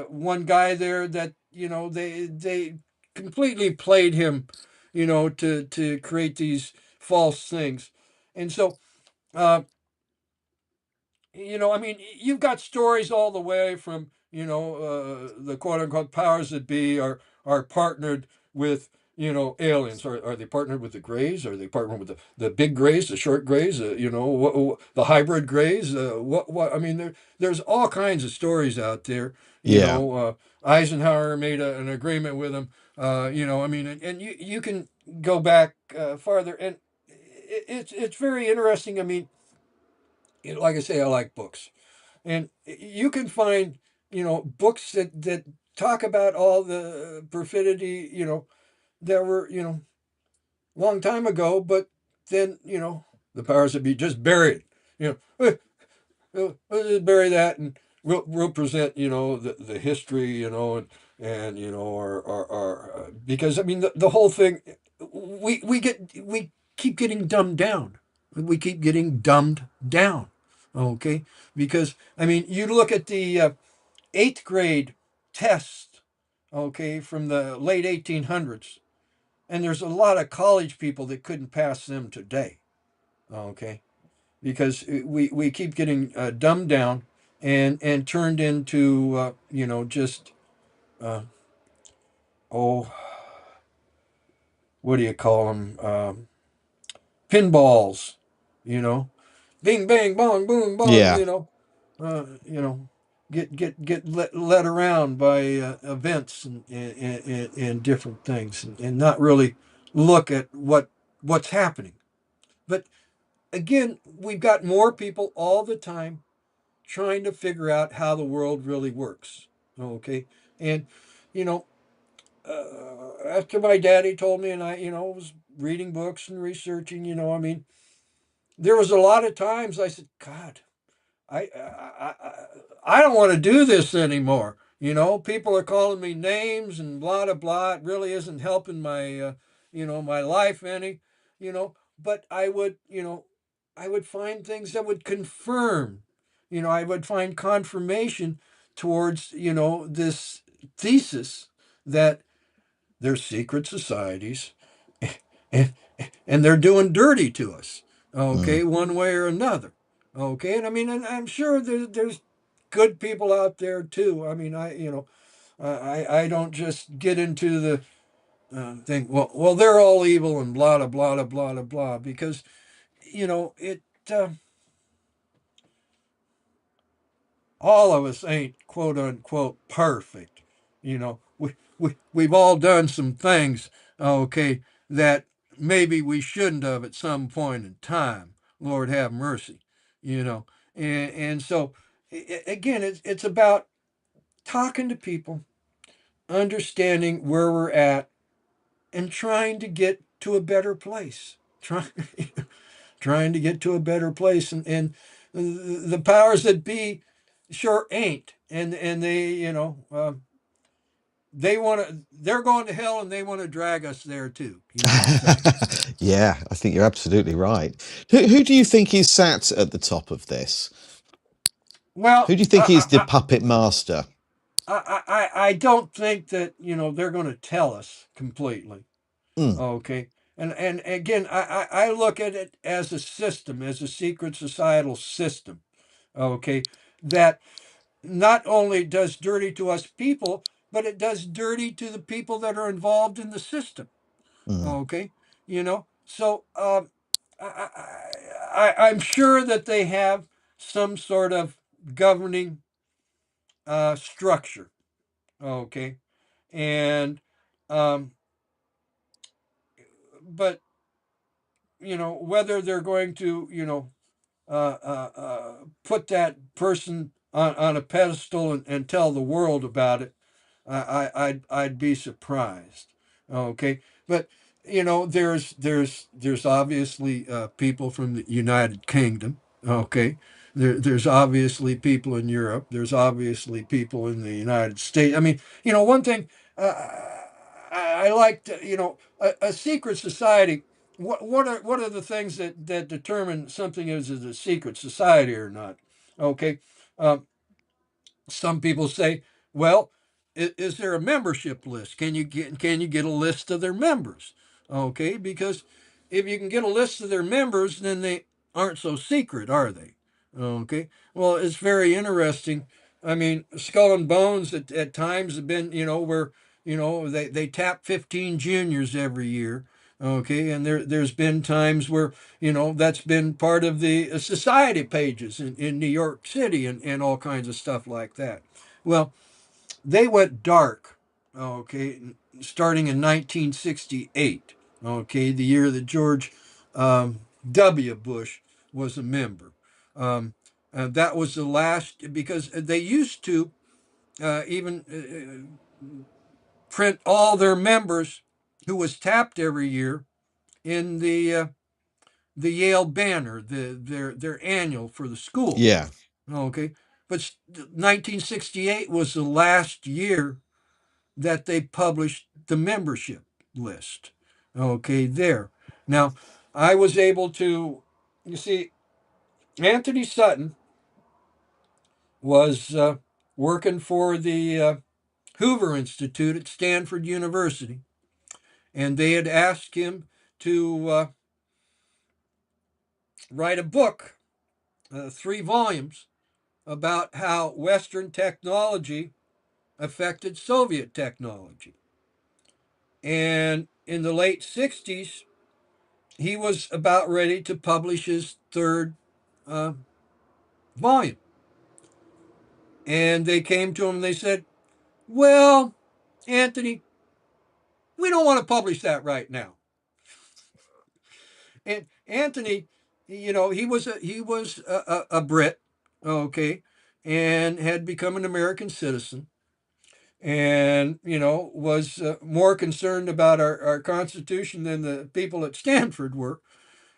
one guy there that they completely played him, to create these false things, and so uh, I mean, you've got stories all the way from, the quote unquote powers that be are partnered with, aliens. Are they partnered with the Greys? Are they partnered with the big Greys, the short Greys, the hybrid Greys? I mean, there's all kinds of stories out there. Yeah. Eisenhower made an agreement with them. I mean, and you can go back farther, and it's very interesting. I mean, like I say, I like books, and you can find books that talk about all the perfidy that were long time ago, but then the powers that be just bury it. Let's just bury that, and we'll present the history, and because I mean the whole thing, we keep getting dumbed down. We keep getting dumbed down. Okay, because I mean you look at the eighth grade test, okay, from the late 1800s, and there's a lot of college people that couldn't pass them today. Okay, because we keep getting dumbed down and turned into just uh, oh, what do you call them, pinballs, you know bing bang bong boom bong, Yeah. uh, you know get led around by events and different things, and not really look at what's happening. But again, we've got more people all the time trying to figure out how the world really works. Okay. And, you know, after my daddy told me, and I, was reading books and researching, I mean, there was a lot of times I said, God, I don't want to do this anymore. People are calling me names and blah, blah, blah. It really isn't helping my life any, but I would find things that would confirm, I would find confirmation towards, this thesis that there's secret societies, and, and they're doing dirty to us, Mm. okay, one way or another. Okay, and I mean, and I'm sure there's good people out there too. I mean, I don't just get into the thing. Well, they're all evil and blah blah blah blah blah blah, because it. All of us ain't quote unquote perfect. We've all done some things, okay, that maybe we shouldn't have at some point in time. Lord have mercy, you know. And so, again, it's about talking to people, understanding where we're at, and trying to get to a better place. Trying to get to a better place, and the powers that be sure ain't, and they want to, they're going to hell, and they want to drag us there too, so Yeah, I think you're absolutely right. Who do you think is sat at the top of this? well Who do you think is the puppet master? I don't think that they're going to tell us completely. Mm, Okay. And again, I look at it as a system, as a secret societal system, okay, that not only does dirty to us people, but it does dirty to the people that are involved in the system. mm. Okay, so I'm sure that they have some sort of governing structure. Okay, and um, but whether they're going to put that person on a pedestal and tell the world about it, I'd be surprised. Okay, but there's obviously people from the United Kingdom. Okay, there's obviously people in Europe. There's obviously people in the United States. I mean, one thing I like to, a secret society. What are the things that determine something is a secret society or not? Okay, um, some people say, well, is there a membership list? Can you get a list of their members? Okay, because if you can get a list of their members, then they aren't so secret, are they? Okay. Well, it's very interesting. I mean, Skull and Bones at times have been, where, they tap 15 juniors every year. Okay. And there's been times where, that's been part of the society pages in New York City and all kinds of stuff like that. Well, they went dark, okay, starting in 1968, okay, the year that George W. Bush was a member. Um, that was the last, because they used to even print all their members who was tapped every year in the Yale Banner, their annual for the school. Yeah. Okay, but 1968 was the last year that they published the membership list. Okay, there. Now, I was able to, you see, Anthony Sutton was working for the Hoover Institute at Stanford University, and they had asked him to write a book, 3 volumes, about how Western technology affected Soviet technology. And in the late 60s, he was about ready to publish his third uh, volume. And they came to him and they said, "Well, Anthony, we don't want to publish that right now." And Anthony, he was a Brit, okay, and had become an American citizen, and was more concerned about our Constitution than the people at Stanford were.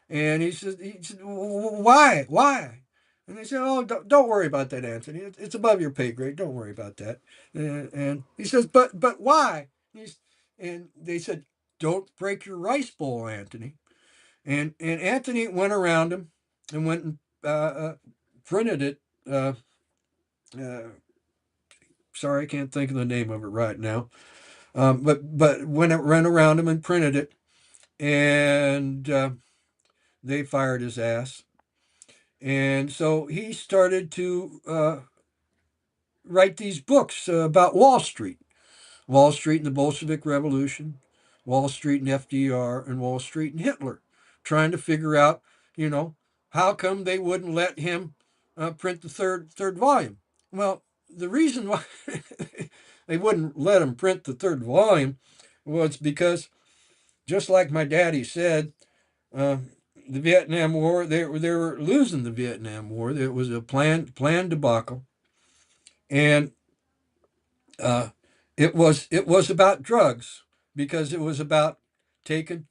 And he said, why? And they said, "Oh, don't worry about that, Anthony. It's above your pay grade. Don't worry about that." And he says, "But why?" And they said, "Don't break your rice bowl, Anthony." And Anthony went around him and went and printed it. Uh, Sorry, I can't think of the name of it right now. But when it ran around him and printed it, and they fired his ass. And so he started to write these books about Wall Street and the Bolshevik Revolution, Wall Street and FDR, and Wall Street and Hitler, trying to figure out, you know, how come they wouldn't let him print the third volume. Well, the reason why they wouldn't let him print the third volume was because, just like my daddy said, uh, the Vietnam War, they were losing the Vietnam War. It was a planned debacle, and uh, it was about drugs, because it was about taking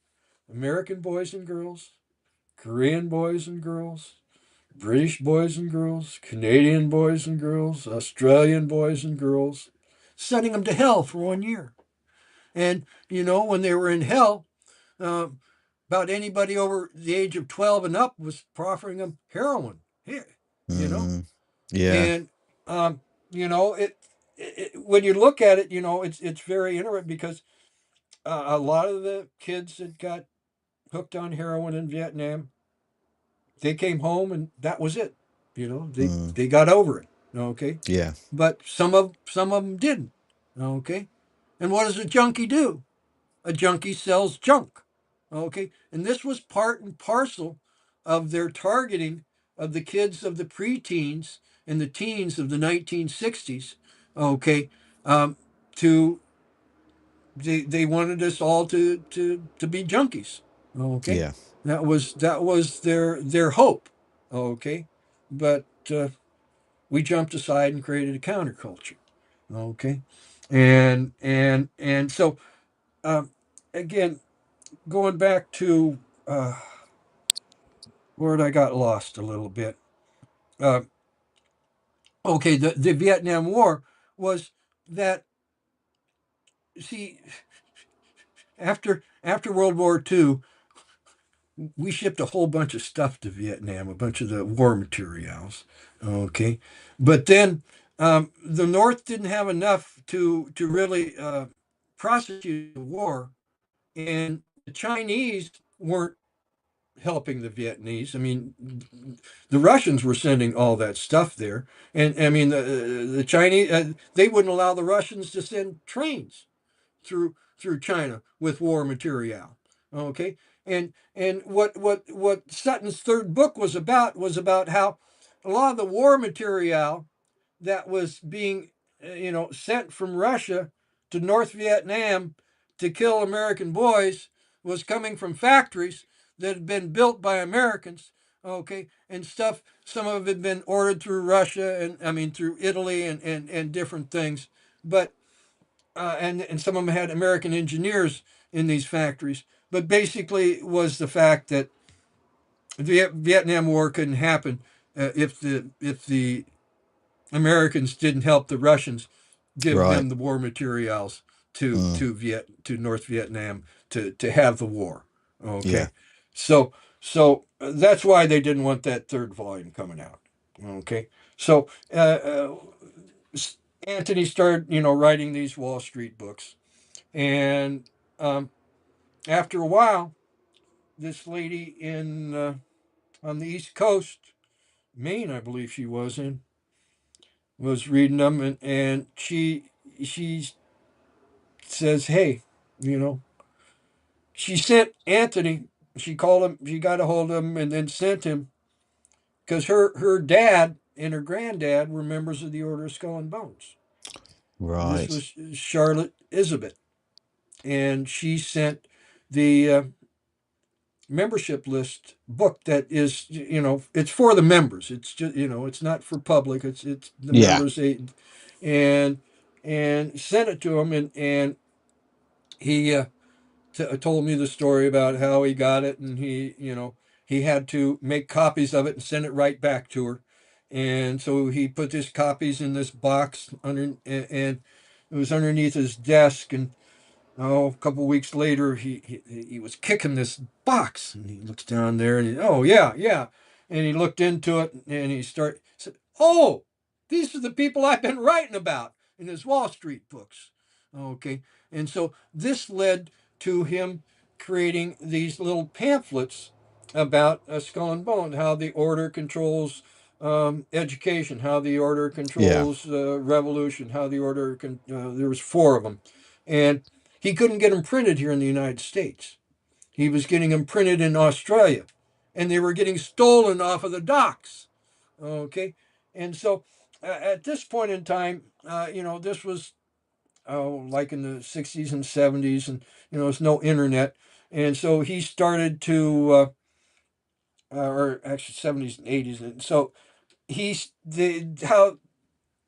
American boys and girls, Korean boys and girls, British boys and girls, Canadian boys and girls, Australian boys and girls, sending them to hell for 1 year. And when they were in hell, uh, about anybody over the age of 12 and up was proffering them heroin here, you know. Mm, yeah. And um, when you look at it, it's very interesting, because a lot of the kids that got hooked on heroin in Vietnam, they came home and that was it. They Mm, they got over it. Okay, yeah. but some of them didn't. Okay, and what does a junkie do? A junkie sells junk. Okay, and this was part and parcel of their targeting of the kids of the preteens and the teens of the 1960s. Okay, um, to they wanted us all to be junkies. Okay, Yeah. that was their hope. Okay, but we jumped aside and created a counterculture. Okay, and so um, again, going back to where I got lost a little bit. Uh, okay, the Vietnam War was that, see, after World War II, we shipped a whole bunch of stuff to Vietnam, a bunch of the war materials. Okay, but then the North didn't have enough to really prosecute the war, and the Chinese weren't helping the Vietnamese. I mean, the Russians were sending all that stuff there, and I mean the Chinese they wouldn't allow the Russians to send trains through China with war material. Okay, and what Sutton's third book was about how a lot of the war material that was being sent from Russia to North Vietnam to kill American boys was coming from factories that had been built by Americans. Okay, and stuff. Some of it had been ordered through Russia and I mean through Italy and different things, but and some of them had American engineers in these factories. But basically, was the fact that the Vietnam War couldn't happen if the Americans didn't help the Russians give Right. them the war materials Mm. to North Vietnam to have the war. Yeah. Okay, so that's why they didn't want that third volume coming out. Okay, so Anthony started writing these Wall Street books, and um, after a while, this lady in on the East Coast, Maine, I believe she was reading them, and she says, "Hey, you know," she sent Anthony. She called him. She got a hold of him, and then sent him because her dad and her granddad were members of the Order of Skull and Bones. This Right. was Charlotte Isabel, and she sent the membership list book that is it's for the members. It's just it's not for public. It's the Yeah. members. And sent it to him, and he told me the story about how he got it, and he had to make copies of it and send it right back to her, and so he put his copies in this box under, and it was underneath his desk, and a couple of weeks later, he was kicking this box, and he looks down there, and oh yeah, yeah, and he looked into it, and said, "Oh, these are the people I've been writing about in his Wall Street books." Okay, and so this led to him creating these little pamphlets about Skull and Bone, how the order controls education, how the order Yeah. controls revolution, how the order there was four of them, and he couldn't get them printed here in the United States. He was getting them printed in Australia, and they were getting stolen off of the docks. Okay, and so at this point in time, this was like in the '60s and '70s, and there's no internet, and so he started or actually '70s and '80s, and so how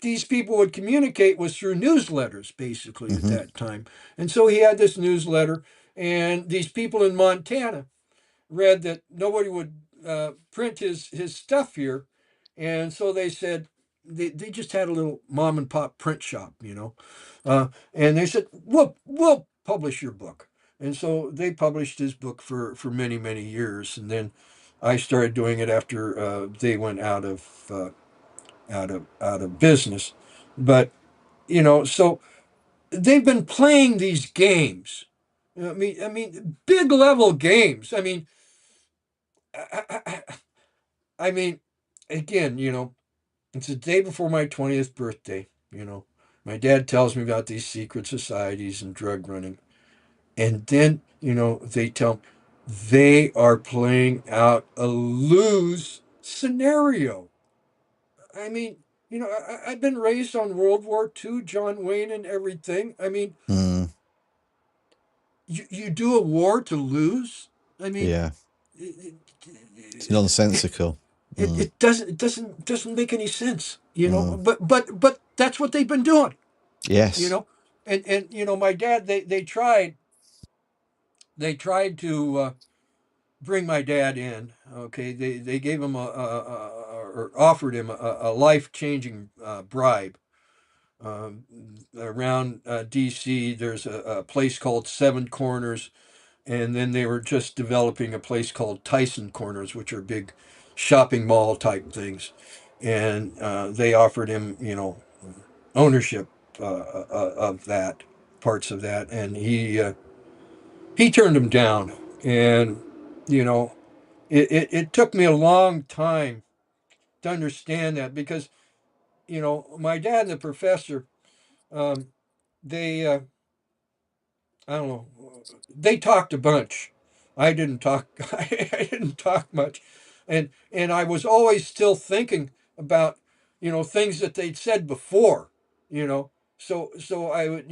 these people would communicate was through newsletters basically at Hmm. that time. And so he had this newsletter, and these people in Montana read that nobody would print his stuff here. And so they said, they just had a little mom and pop print shop, and they said, we'll publish your book. And so they published his book for many, many years. And then I started doing it after they went out of business. But so they've been playing these games. I mean, big level games. I mean, again, it's the day before my 20th birthday. My dad tells me about these secret societies and drug running, and then they tell me they are playing out a lose scenario. I mean, I've been raised on World War II, John Wayne, and everything. I mean, Mm. you do a war to lose. I mean, Yeah. it, It's it, nonsensical. it, Mm. it doesn't make any sense, Mm. But that's what they've been doing, you Yes. know. And my dad, they tried to bring my dad in. Okay, they gave him or offered him a life changing bribe. Um, Around D.C., there's a place called Seven Corners, and then they were just developing a place called Tyson Corners, which are big shopping mall type things, and they offered him, ownership of that, parts of that, and he turned them down, and you know it took me a long time to understand that because my dad and the professor, um, they I don't know, they talked a bunch. I didn't talk. I didn't talk much, and I was always still thinking about things that they'd said before. You know, so I would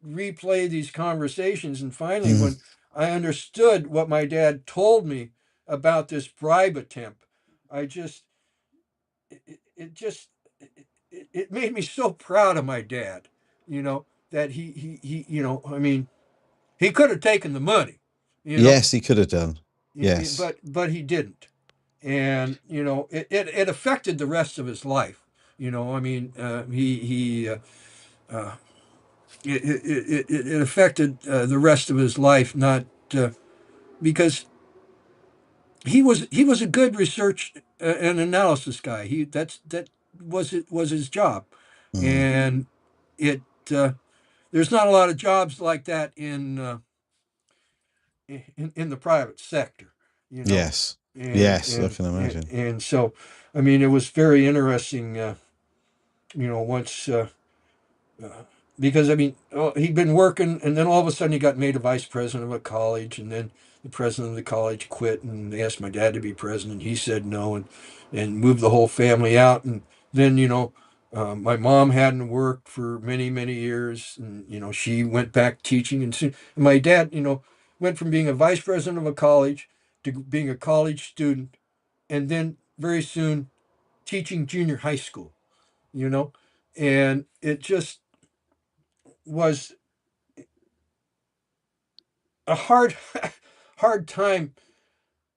replay these conversations, and finally, Mm. when I understood what my dad told me about this bribe attempt, I just it just it made me so proud of my dad. That I mean, he could have taken the money, you know, Yes, he could have done. Yes. but he didn't, and it affected the rest of his life. I mean, he uh, it affected the rest of his life, not because he was a good research and analysis guy. That was his job, Mm. and it there's not a lot of jobs like that in the private sector, you know, Yes. and Yes, I and can and, imagine. and so I mean it was very interesting, once uh, because I mean he'd been working, and then all of a sudden he got made a vice president of a college, and then the president of the college quit, and they asked my dad to be president. He said no, and moved the whole family out, and then my mom hadn't worked for many many years, and she went back teaching, and soon and my dad went from being a vice president of a college to being a college student, and then very soon teaching junior high school, you know, and it just was a hard hard time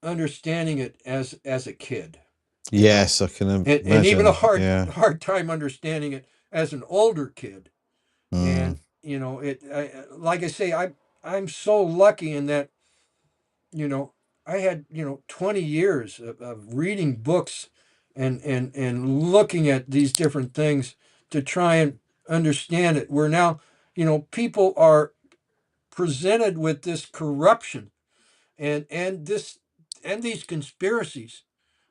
understanding it as a kid, you know, Yes, I can and even a imagine. hard Yeah. hard time understanding it as an older kid. Mm. And like I say, I'm so lucky in that you know I had 20 years of reading books and looking at these different things to try and understand it, where now people are presented with this corruption and these conspiracies.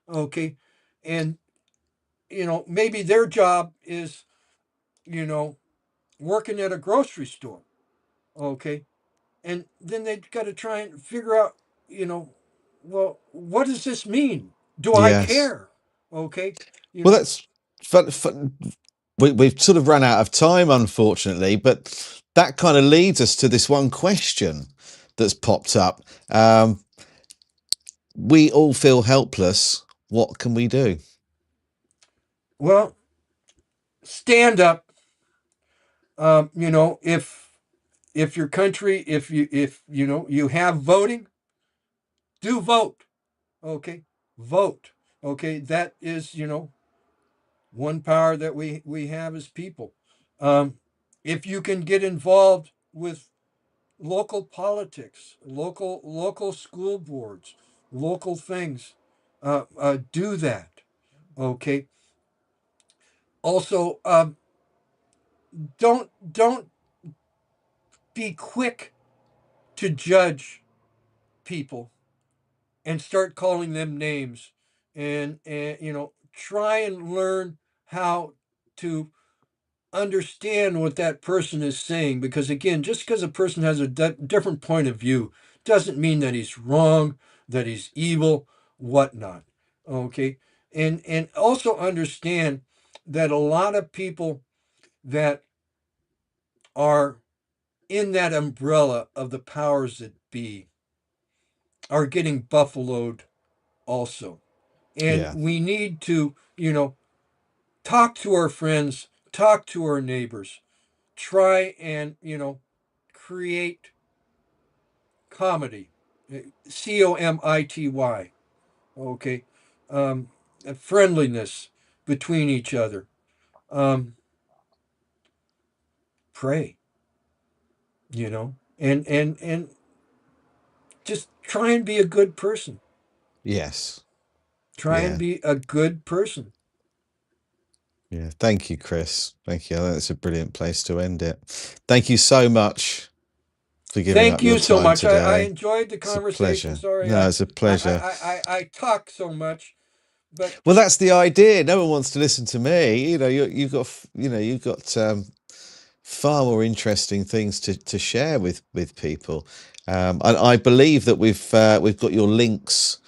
Okay. And maybe their job is you know working at a grocery store. Okay. And then they've got to try and figure out, you know well, what does this mean? Do I Yes. care? Okay. you Well, know that's fun. We've sort of run out of time, unfortunately, but that kind of leads us to this one question that's popped up. We all feel helpless. What can we do? well, stand up. If your country, if you have voting, do vote. Okay. Vote. Okay. That is one power that we have as people. If you can get involved with local politics, local school boards, local things, do that. Okay. Also, don't be quick to judge people and start calling them names, and try and learn how to understand what that person is saying, because again, just because a person has a different point of view doesn't mean that he's wrong, that he's evil, whatnot. Okay. And also understand that a lot of people that are in that umbrella of the powers that be are getting buffaloed also, and Yeah. we need to talk to our friends, talk to our neighbors, try and create comedy, comity. Okay. um, Friendliness between each other. um, Pray, and just try and be a good person. Yes. Try and Yeah. be a good person. Yeah. Thank you, Chris. Thank you. I think that's a brilliant place to end it. Thank you so much. for giving Thank up your you so time much. I today. enjoyed the It's a conversation. pleasure. Sorry, No, it's a pleasure. I talk so much, but Well, that's the idea. No one wants to listen to me. You've got, you've got far more interesting things to share with people. I believe that we've got your links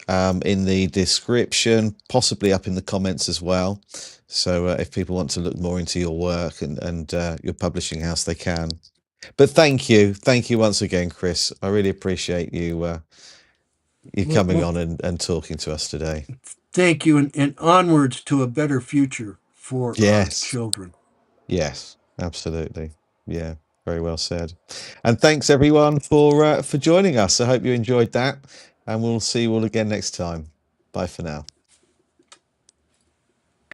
in the description, possibly up in the comments as well. So if people want to look more into your work and your publishing house, they can. But thank you once again, Kris. I really appreciate you coming well, on and talking to us today. thank you, and onwards to a better future for our Yes. children. Yes, absolutely. Yeah, very well said. And thanks everyone for joining us. I hope you enjoyed that, and we'll see you all again next time. Bye for now.